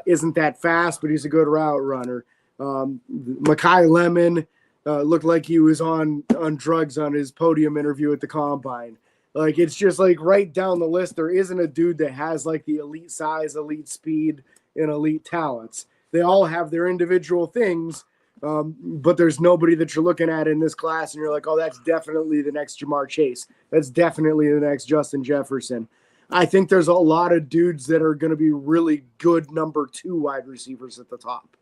isn't that fast, but he's a good route runner. Mekhi Lemon looked like he was on drugs on his podium interview at the Combine. Like, it's just like right down the list. There isn't a dude that has like the elite size, elite speed, and elite talents. They all have their individual things, but there's nobody that you're looking at in this class and you're like, oh, that's definitely the next Jamar Chase. That's definitely the next Justin Jefferson. I think there's a lot of dudes that are going to be really good number 2 wide receivers at the top.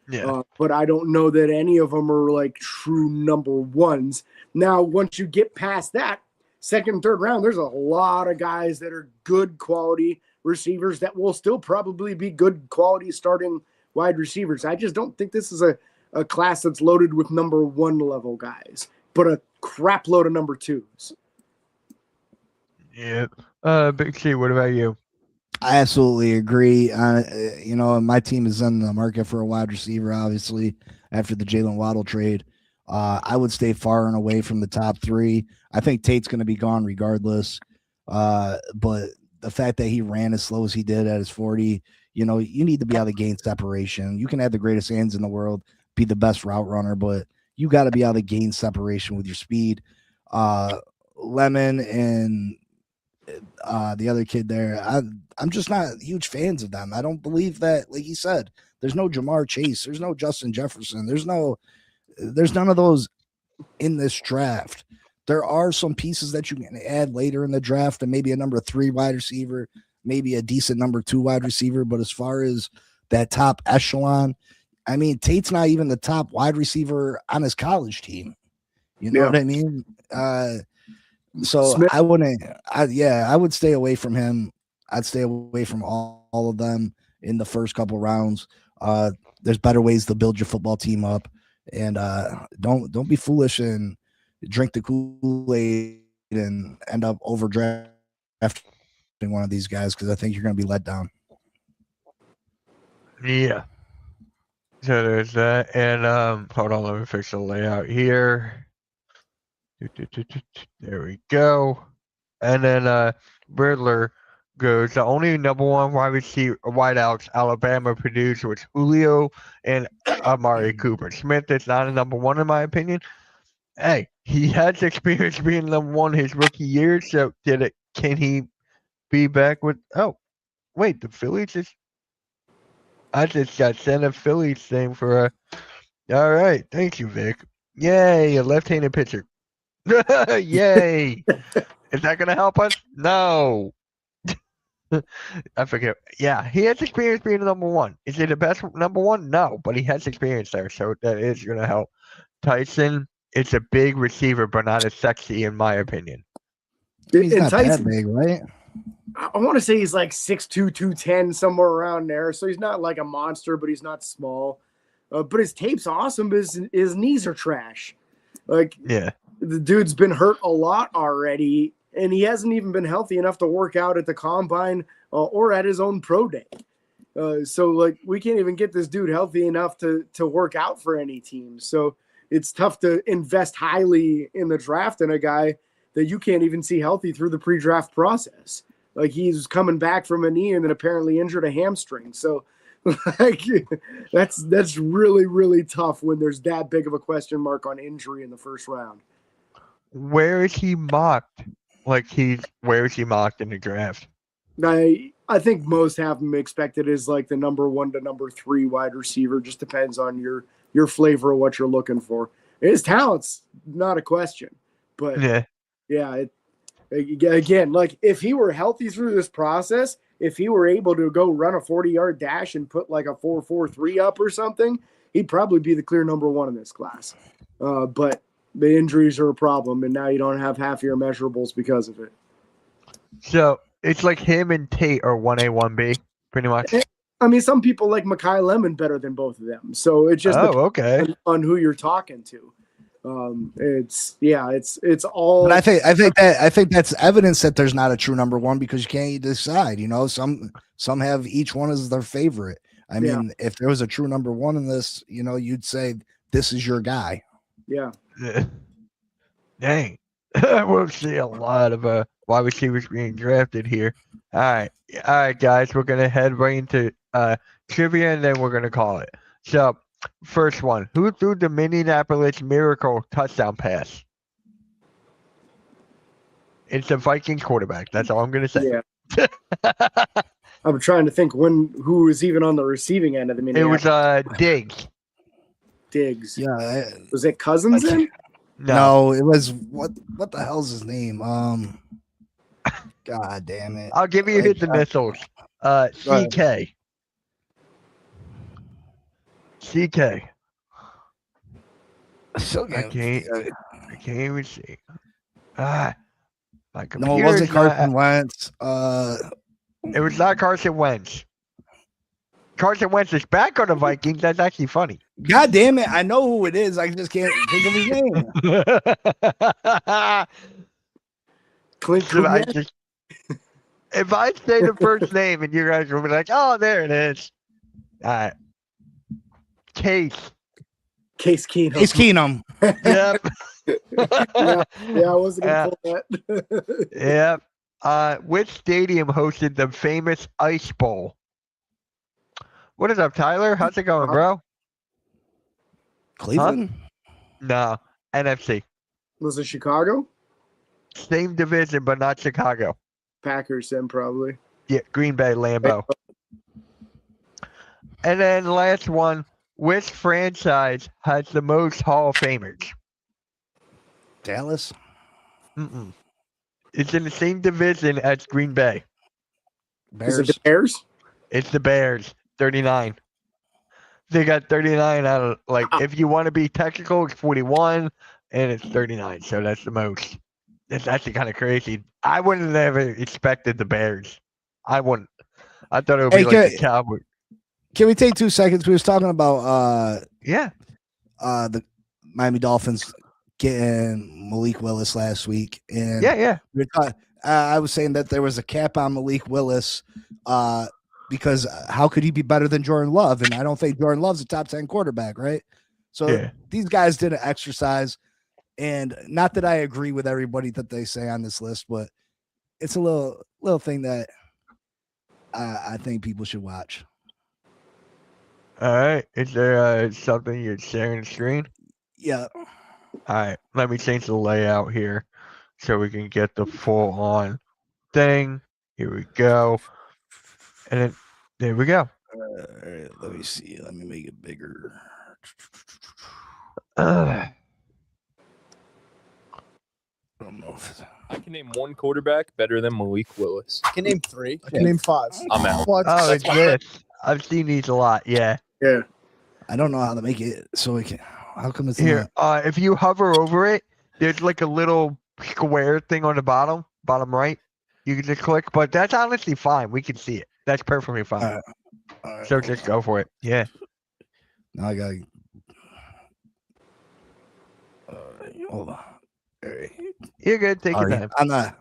Yeah. But I don't know that any of them are like true number ones. Now, once you get past that, second and third round, there's a lot of guys that are good quality receivers that will still probably be good quality starting wide receivers. I just don't think this is a class that's loaded with number one level guys, but a crap load of number twos. Yeah. Big C, what about you? I absolutely agree. My team is in the market for a wide receiver, obviously, after the Jalen Waddle trade. I would stay far and away from the top three. I think Tate's going to be gone regardless. But the fact that he ran as slow as he did at his 40, you need to be able to gain separation. You can have the greatest hands in the world, be the best route runner, but you got to be able to gain separation with your speed. Lemon and the other kid there, I'm just not huge fans of them. I don't believe that, like you said, there's no Jamar Chase, there's no Justin Jefferson, there's none of those in this draft. There are some pieces that you can add later in the draft, and maybe a number 3 wide receiver, maybe a decent number 2 wide receiver. But as far as that top echelon, I mean, Tate's not even the top wide receiver on his college team. You know what I mean? So Smith. I would stay away from him. I'd stay away from all of them in the first couple rounds. There's better ways to build your football team up, and don't be foolish and drink the Kool-Aid and end up overdrafting one of these guys, because I think you're going to be let down. Yeah. So there's that, and hold on, let me fix the layout here. There we go. And then Riddler goes, the only number 1 wide receiver wideouts Alabama produced was Julio and Amari Cooper. Smith is not a number 1 in my opinion. Hey, he has experience being number 1 his rookie year, so can he be back with wait, the Phillies I just got sent a Phillies thing for all right, thank you, Vic. Yay, a left-handed pitcher. Yay. Is that gonna help us? No. I forget. Yeah, he has experience being number 1. Is he the best number 1? No, but he has experience there, so that is gonna help. Tyson is a big receiver, but not as sexy in my opinion. He's not Tyson, that big, right? I want to say he's like 6'2", 210, somewhere around there. So he's not like a monster, but he's not small. But his tape's awesome, but his knees are trash. Like, yeah, the dude's been hurt a lot already, and he hasn't even been healthy enough to work out at the combine or at his own pro day. So, like, we can't even get this dude healthy enough to work out for any team. So it's tough to invest highly in the draft in a guy that you can't even see healthy through the pre-draft process. Like, he's coming back from a knee and then apparently injured a hamstring. So, like, that's really, really tough when there's that big of a question mark on injury in the first round. Where is he mocked? Where is he mocked in the draft? I think most have him expected as like the number 1 to number 3 wide receiver. Just depends on your flavor of what you're looking for. His talent's not a question, but again, like, if he were healthy through this process, if he were able to go run a 40-yard dash and put like a 4.43 up or something, he'd probably be the clear number 1 in this class. But the injuries are a problem, and now you don't have half your measurables because of it. So it's like him and Tate are 1A, 1B, pretty much. I mean, some people like Mekhi Lemon better than both of them. So it just depends on who you're talking to. It's all. But I think that's evidence that there's not a true number 1, because you can't decide. Some have each one as their favorite. I mean, if there was a true number 1 in this, you'd say this is your guy. Yeah. Dang. We'll see a lot of wide receivers being drafted here. All right, guys, we're gonna head right into trivia, and then we're gonna call it. So, first one: who threw the Minneapolis Miracle touchdown pass? It's a Viking quarterback. That's all I'm gonna say. Yeah. I'm trying to think who was even on the receiving end of the Minneapolis. It was Diggs. Diggs. Yeah. Was it Cousins then? No, it was what the hell's his name? God damn it. I'll give you hit the missiles. CK. CK. Still I can't even see. My No, it computer's wasn't Carson not- Wentz. It was not Carson Wentz. Carson Wentz is back on the Vikings. That's actually funny. God damn it! I know who it is. I just can't think of his name. Clint So I Kubiak? just, if I say the first name and you guys will be like, "Oh, there it is." All right. Case. Case Keenum. Ace Keenum. Yep. Yeah, I wasn't Yeah. gonna pull that. Yep. Which stadium hosted the famous Ice Bowl? What is up, Tyler? How's it going, bro? Cleveland. No, NFC. Was it Chicago? Same division, but not Chicago. Packers then probably. Yeah, Green Bay, Lambeau. And then last one, which franchise has the most Hall of Famers? Dallas. Mm-mm. It's in the same division as Green Bay. Is it Bears. the Bears? It's the Bears, 39. They got 39 out of, like, if you want to be technical, it's 41, and it's 39. So that's the most. It's actually kind of crazy. I wouldn't have ever expected the Bears. I wouldn't. I thought it would be Hey, like the Cowboys. Can we take 2 seconds? We was talking about Yeah. the Miami Dolphins getting Malik Willis last week, and Yeah. I was saying that there was a cap on Malik Willis because how could he be better than Jordan Love? And I don't think Jordan Love's a top 10 quarterback, right? So Yeah. these guys didn't exercise, and not that I agree with everybody that they say on this list, but it's a little thing that I think people should watch. All right. Is there something you're sharing the screen? Yeah. All right. Let me change the layout here so we can get the full on thing. Here we go. And then there we go. Let me see. Let me make it bigger. Ugh. I don't know if I can name one quarterback better than Malik Willis. I can name 3. I can name 5. I'm out. What? Oh, it's this. I've seen these a lot. Yeah. Yeah. I don't know how to make it so we can. How come it's Here, not? if you hover over it, there's like a little square thing on the bottom right. You can just click, but that's honestly fine. We can see it. That's perfectly fine. All right, So just go for it. Yeah. now I got. Hold on. All right. You're good. Take your Sorry, time. I'm not.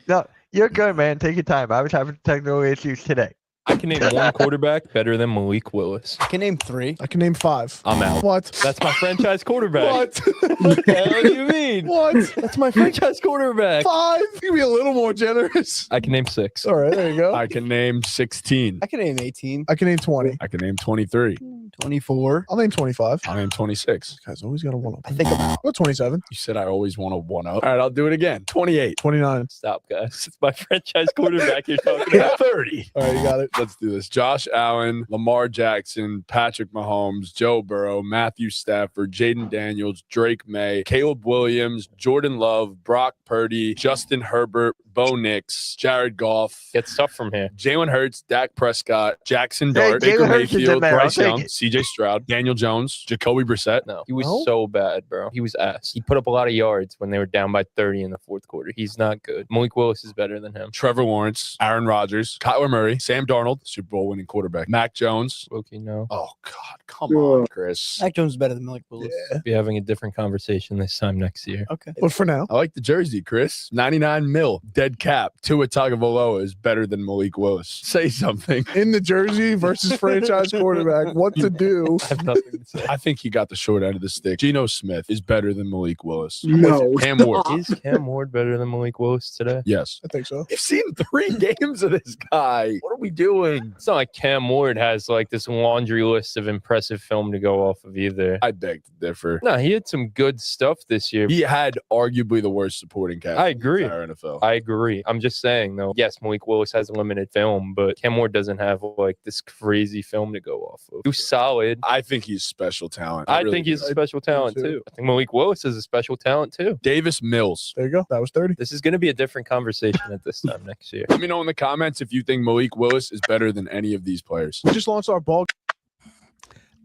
No, you're good, man. Take your time. I was having technical issues today. I can name one quarterback better than Malik Willis. I can name 3. I can name 5. I'm out. What? That's my franchise quarterback. What? What the hell do you mean? What? That's my franchise quarterback. 5? Give me a little more generous. I can name 6. All right, there you go. I can name 16. I can name 18. I can name 20. I can name 23. 24. I'll name 25. I'll name 26. Guys, always got a one up. I think I'm out. What 27? You said I always want a one up. All right, I'll do it again. 28. 29. Stop, guys. It's my franchise quarterback you're talking about. 30. All right, you got it. Let's do this. Josh Allen, Lamar Jackson, Patrick Mahomes, Joe Burrow, Matthew Stafford, Jaden Daniels, Drake May, Caleb Williams, Jordan Love, Brock Purdy, Justin Herbert, Bo Nix, Jared Goff, Gets tough from here. Jalen Hurts, Dak Prescott, Jackson Hey, Dart, Jalen Baker Hurts is in Mayfield, there. I'll Bryce take Young, it. CJ Stroud, Daniel Jones, Jacoby Brissett. No, he was No? so bad, bro. He was ass. He put up a lot of yards when they were down by 30 in the fourth quarter. He's not good. Malik Willis is better than him. Trevor Lawrence, Aaron Rodgers, Kyler Murray, Sam Darnold, Super Bowl winning quarterback, Mac Jones. Loki, no. Oh, God. Come on, Chris. Mac Jones is better than Malik Willis. Be having a different conversation this time next year. Okay. But for now, I like the jersey, Chris. 99 mil, dead cap. Tua Tagovailoa is better than Malik Willis. Say something. in the jersey versus franchise quarterback, what to do? I have nothing to say. I think he got the short end of the stick. Geno Smith is better than Malik Willis. No. Cam Ward. Is Cam Ward better than Malik Willis today? Yes. I think so. You've seen 3 games of this guy. What are we doing? It's not like Cam Ward has like this laundry list of impressive film to go off of either. I beg to differ. No, he had some good stuff this year. He had arguably the worst supporting cast. I in the agree. entire NFL. I agree. I'm just saying though, yes, Malik Willis has limited film, but Cam Ward doesn't have like this crazy film to go off of. He was solid. I think he's special talent. I really think he's a do. special talent too. too. I think Malik Willis is a special talent too. Davis Mills. There you go. That was 30. This is going to be a different conversation at this time next year. Let me know in the comments if you think Malik Willis is better than any of these players. We just launched our ball.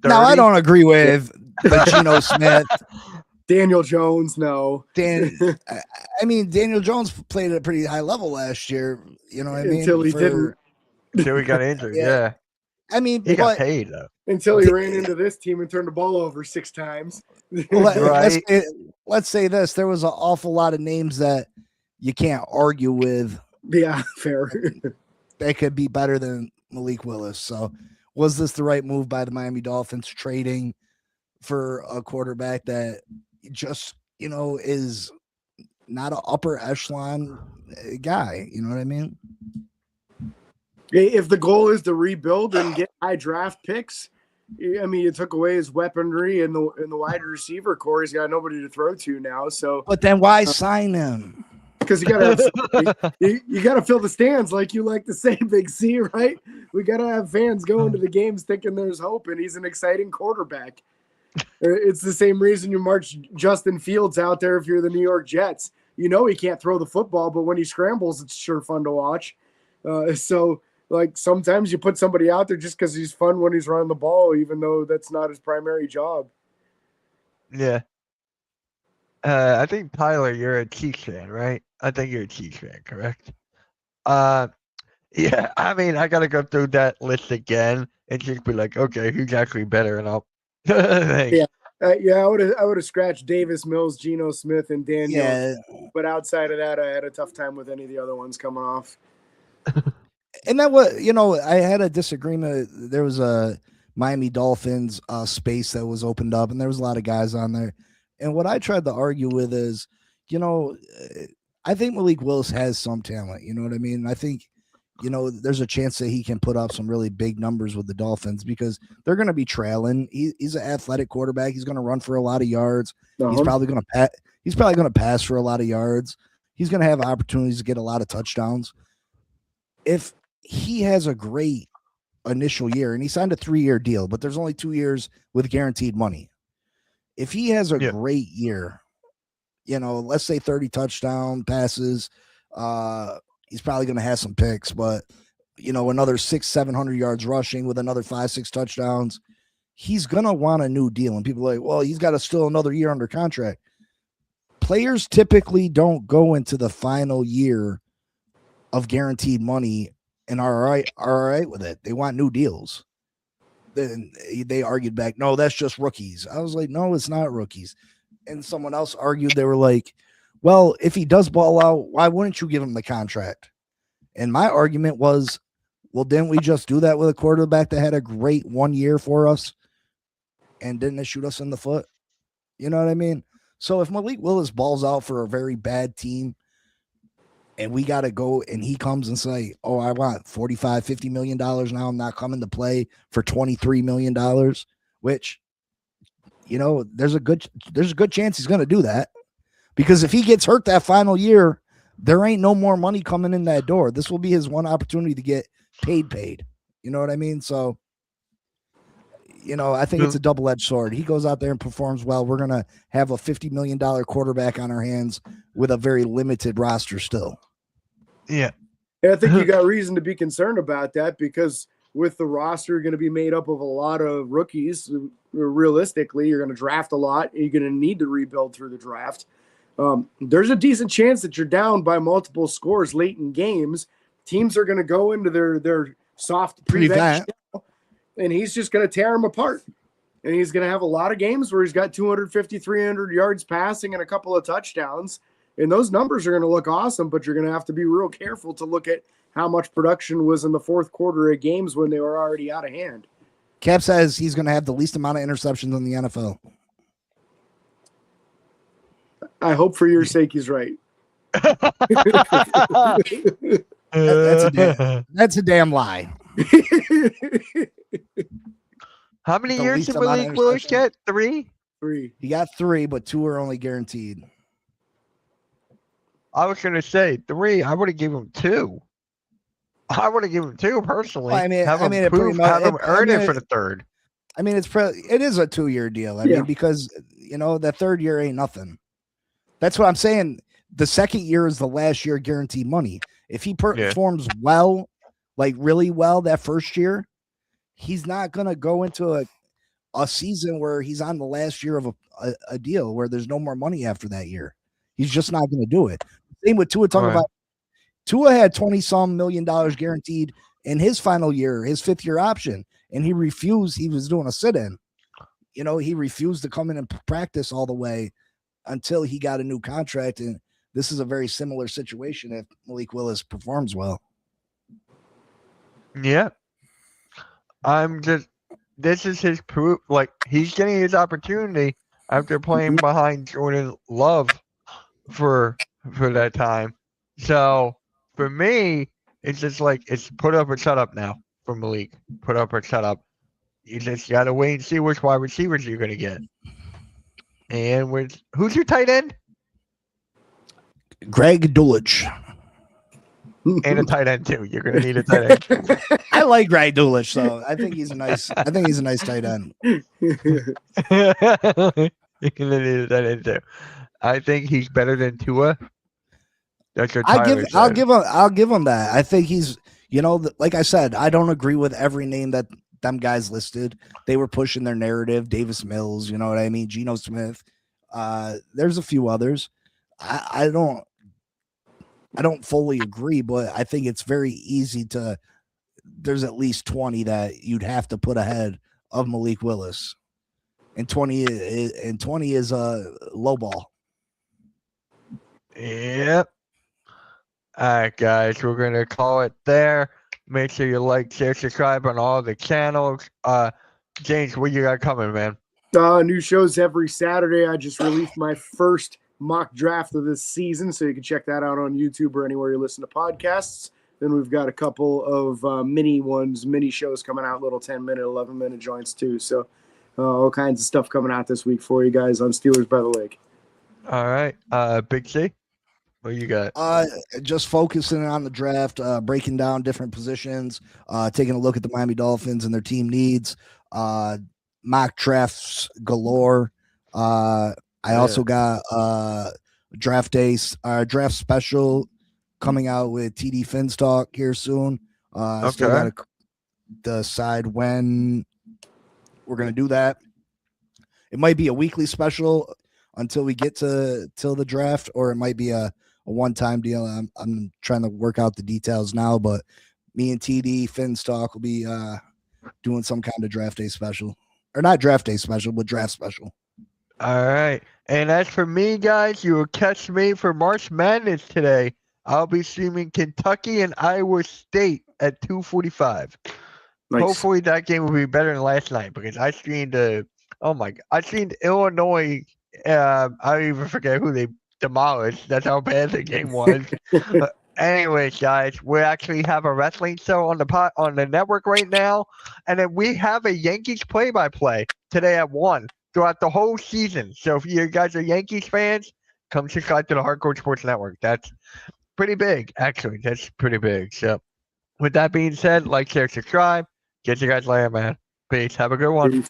Now, I 30? don't agree with the Geno Smith. Daniel Jones, no. I mean, Daniel Jones played at a pretty high level last year. You know what I mean? Until he didn't. Until he got injured. Yeah. Yeah. I mean, He got but paid though. Until he ran into this team and turned the ball over 6 times. Right. let's say this: there was an awful lot of names that you can't argue with. Yeah, fair. They could be better than Malik Willis. So, was this the right move by the Miami Dolphins trading for a quarterback that just, is not an upper echelon guy? You know what I mean? If the goal is to rebuild and get high draft picks, I mean, you took away his weaponry in the wide receiver core. He's got nobody to throw to now. So, But then why sign him? because you gotta fill the stands, like you like to say, Big C, right? We gotta have fans going to the games thinking there's hope, and he's an exciting quarterback. It's the same reason you march Justin Fields out there if you're the New York Jets. You know he can't throw the football, but when he scrambles, it's sure fun to watch. So, like, sometimes you put somebody out there just because he's fun when he's running the ball, even though that's not his primary job. Yeah. I think Tyler, you're a Chiefs fan, right? I think you're a Chiefs fan, correct? Yeah. I mean, I gotta go through that list again and just be like, okay, who's actually better? And I'll. Yeah. I would have scratched Davis Mills, Geno Smith, and Daniel. Yeah. But outside of that, I had a tough time with any of the other ones coming off. And that was, I had a disagreement. There was a Miami Dolphins space that was opened up, and there was a lot of guys on there. And what I tried to argue with is, I think Malik Willis has some talent. You know what I mean? I think, there's a chance that he can put up some really big numbers with the Dolphins because they're going to be trailing. He's an athletic quarterback. He's going to run for a lot of yards. He's probably going to pass for a lot of yards. He's going to have opportunities to get a lot of touchdowns. If he has a great initial year, and he signed a 3-year deal, but there's only 2 years with guaranteed money. If he has a great year, let's say 30 touchdown passes, he's probably going to have some picks, but another 600-700 yards rushing with another 5-6 touchdowns, he's going to want a new deal. And people are like, well, he's got still another year under contract. Players typically don't go into the final year of guaranteed money and are all right with it. They want new deals. Then they argued back, no, that's just rookies. I was like, no, it's not rookies. And someone else argued, they were like, well, if he does ball out, why wouldn't you give him the contract? And my argument was, well, didn't we just do that with a quarterback that had a great 1 year for us and didn't shoot us in the foot? You know what I mean? So if Malik Willis balls out for a very bad team and we got to go and he comes and say, oh, I want $45-50 million now, I'm not coming to play for $23 million, which, there's a good chance he's going to do that. Because if he gets hurt that final year, there ain't no more money coming in that door. This will be his one opportunity to get paid. You know what I mean? So, I think it's a double-edged sword. He goes out there and performs well. We're going to have a $50 million quarterback on our hands with a very limited roster still. Yeah. And I think you got reason to be concerned about that because with the roster going to be made up of a lot of rookies, realistically, you're going to draft a lot. You're going to need to rebuild through the draft. There's a decent chance that you're down by multiple scores late in games. Teams are going to go into their soft prevent, and he's just going to tear them apart. And he's going to have a lot of games where he's got 250, 300 yards passing and a couple of touchdowns. And those numbers are going to look awesome, but you're going to have to be real careful to look at how much production was in the fourth quarter of games when they were already out of hand. Cap says he's going to have the least amount of interceptions in the NFL. I hope for your sake he's right. That's a damn lie. How many The years least did amount of Malik Willis interceptions. get? 3? 3. He got 3, but 2 are only guaranteed. I was gonna say 3. I would have given him 2. I would have given him 2 personally. Well, I mean, have I him mean, it pretty prove, much- have him it- I earn mean, it for it- the 3rd. I mean, it is a 2-year deal. I Yeah. mean, because that 3rd year ain't nothing. That's what I'm saying. The 2nd year is the last year guaranteed money. If he performs well, like really well that first year, he's not gonna go into a season where he's on the last year of a deal where there's no more money after that year. He's just not going to do it. Same with Tua Tagovailoa. Tua had $20-some million guaranteed in his final year, his 5th-year option, and he refused. He was doing a sit-in. You know, he refused to come in and practice all the way until he got a new contract. And this is a very similar situation if Malik Willis performs well. Yeah. This is his proof. Like, he's getting his opportunity after playing behind Jordan Love for that time. So for me, it's just like, it's put up or shut up now for Malik. Put up or shut up. You just got to wait and see which wide receivers you're going to get. And who's your tight end? Greg Dulcich. And a tight end too. You're gonna need a tight end. I like Greg Dulcich, so I think he's a nice tight end. You're gonna need a tight end too. I think he's better than Tua. That's your I'll give him that. I think he's, you know, like I said, I don't agree with every name that them guys listed. They were pushing their narrative. Davis Mills, you know what I mean? Geno Smith. There's a few others. I don't fully agree, but I think it's very easy to. There's at least 20 that you'd have to put ahead of Malik Willis, and 20 is a low ball. Yep. All right, guys, we're gonna call it there. Make sure you like, share, subscribe on all the channels. James, what you got coming, man? New shows every Saturday. I just released my first mock draft of this season, so you can check that out on YouTube or anywhere you listen to podcasts. Then we've got a couple of mini shows coming out, little 10-minute, 11-minute joints too. So all kinds of stuff coming out this week for you guys on Steelers by the Lake. All right, Big C, what you got? Just focusing on the draft, breaking down different positions, taking a look at the Miami Dolphins and their team needs, mock drafts galore. I also got draft special coming out with TD Finstock here soon. Still got to decide when we're going to do that. It might be a weekly special until we get till the draft, or it might be a one-time deal. I'm trying to work out the details now, but me and TD Finstock will be doing some kind of draft day special, or not draft day special, but draft special. All right. And as for me, guys, you will catch me for March Madness today. I'll be streaming Kentucky and Iowa State at 2:45. Nice. Hopefully that game will be better than last night, because I streamed I streamed Illinois. I even forget who they demolished. That's how bad the game was. Anyways, guys, we actually have a wrestling show on the network right now, and then we have a Yankees play-by-play today at 1 throughout the whole season. So if you guys are Yankees fans, come subscribe to the Hardcore Sports Network. That's pretty big, actually. That's pretty big. So with that being said, like, share, subscribe. Get you guys later, man. Peace. Have a good one.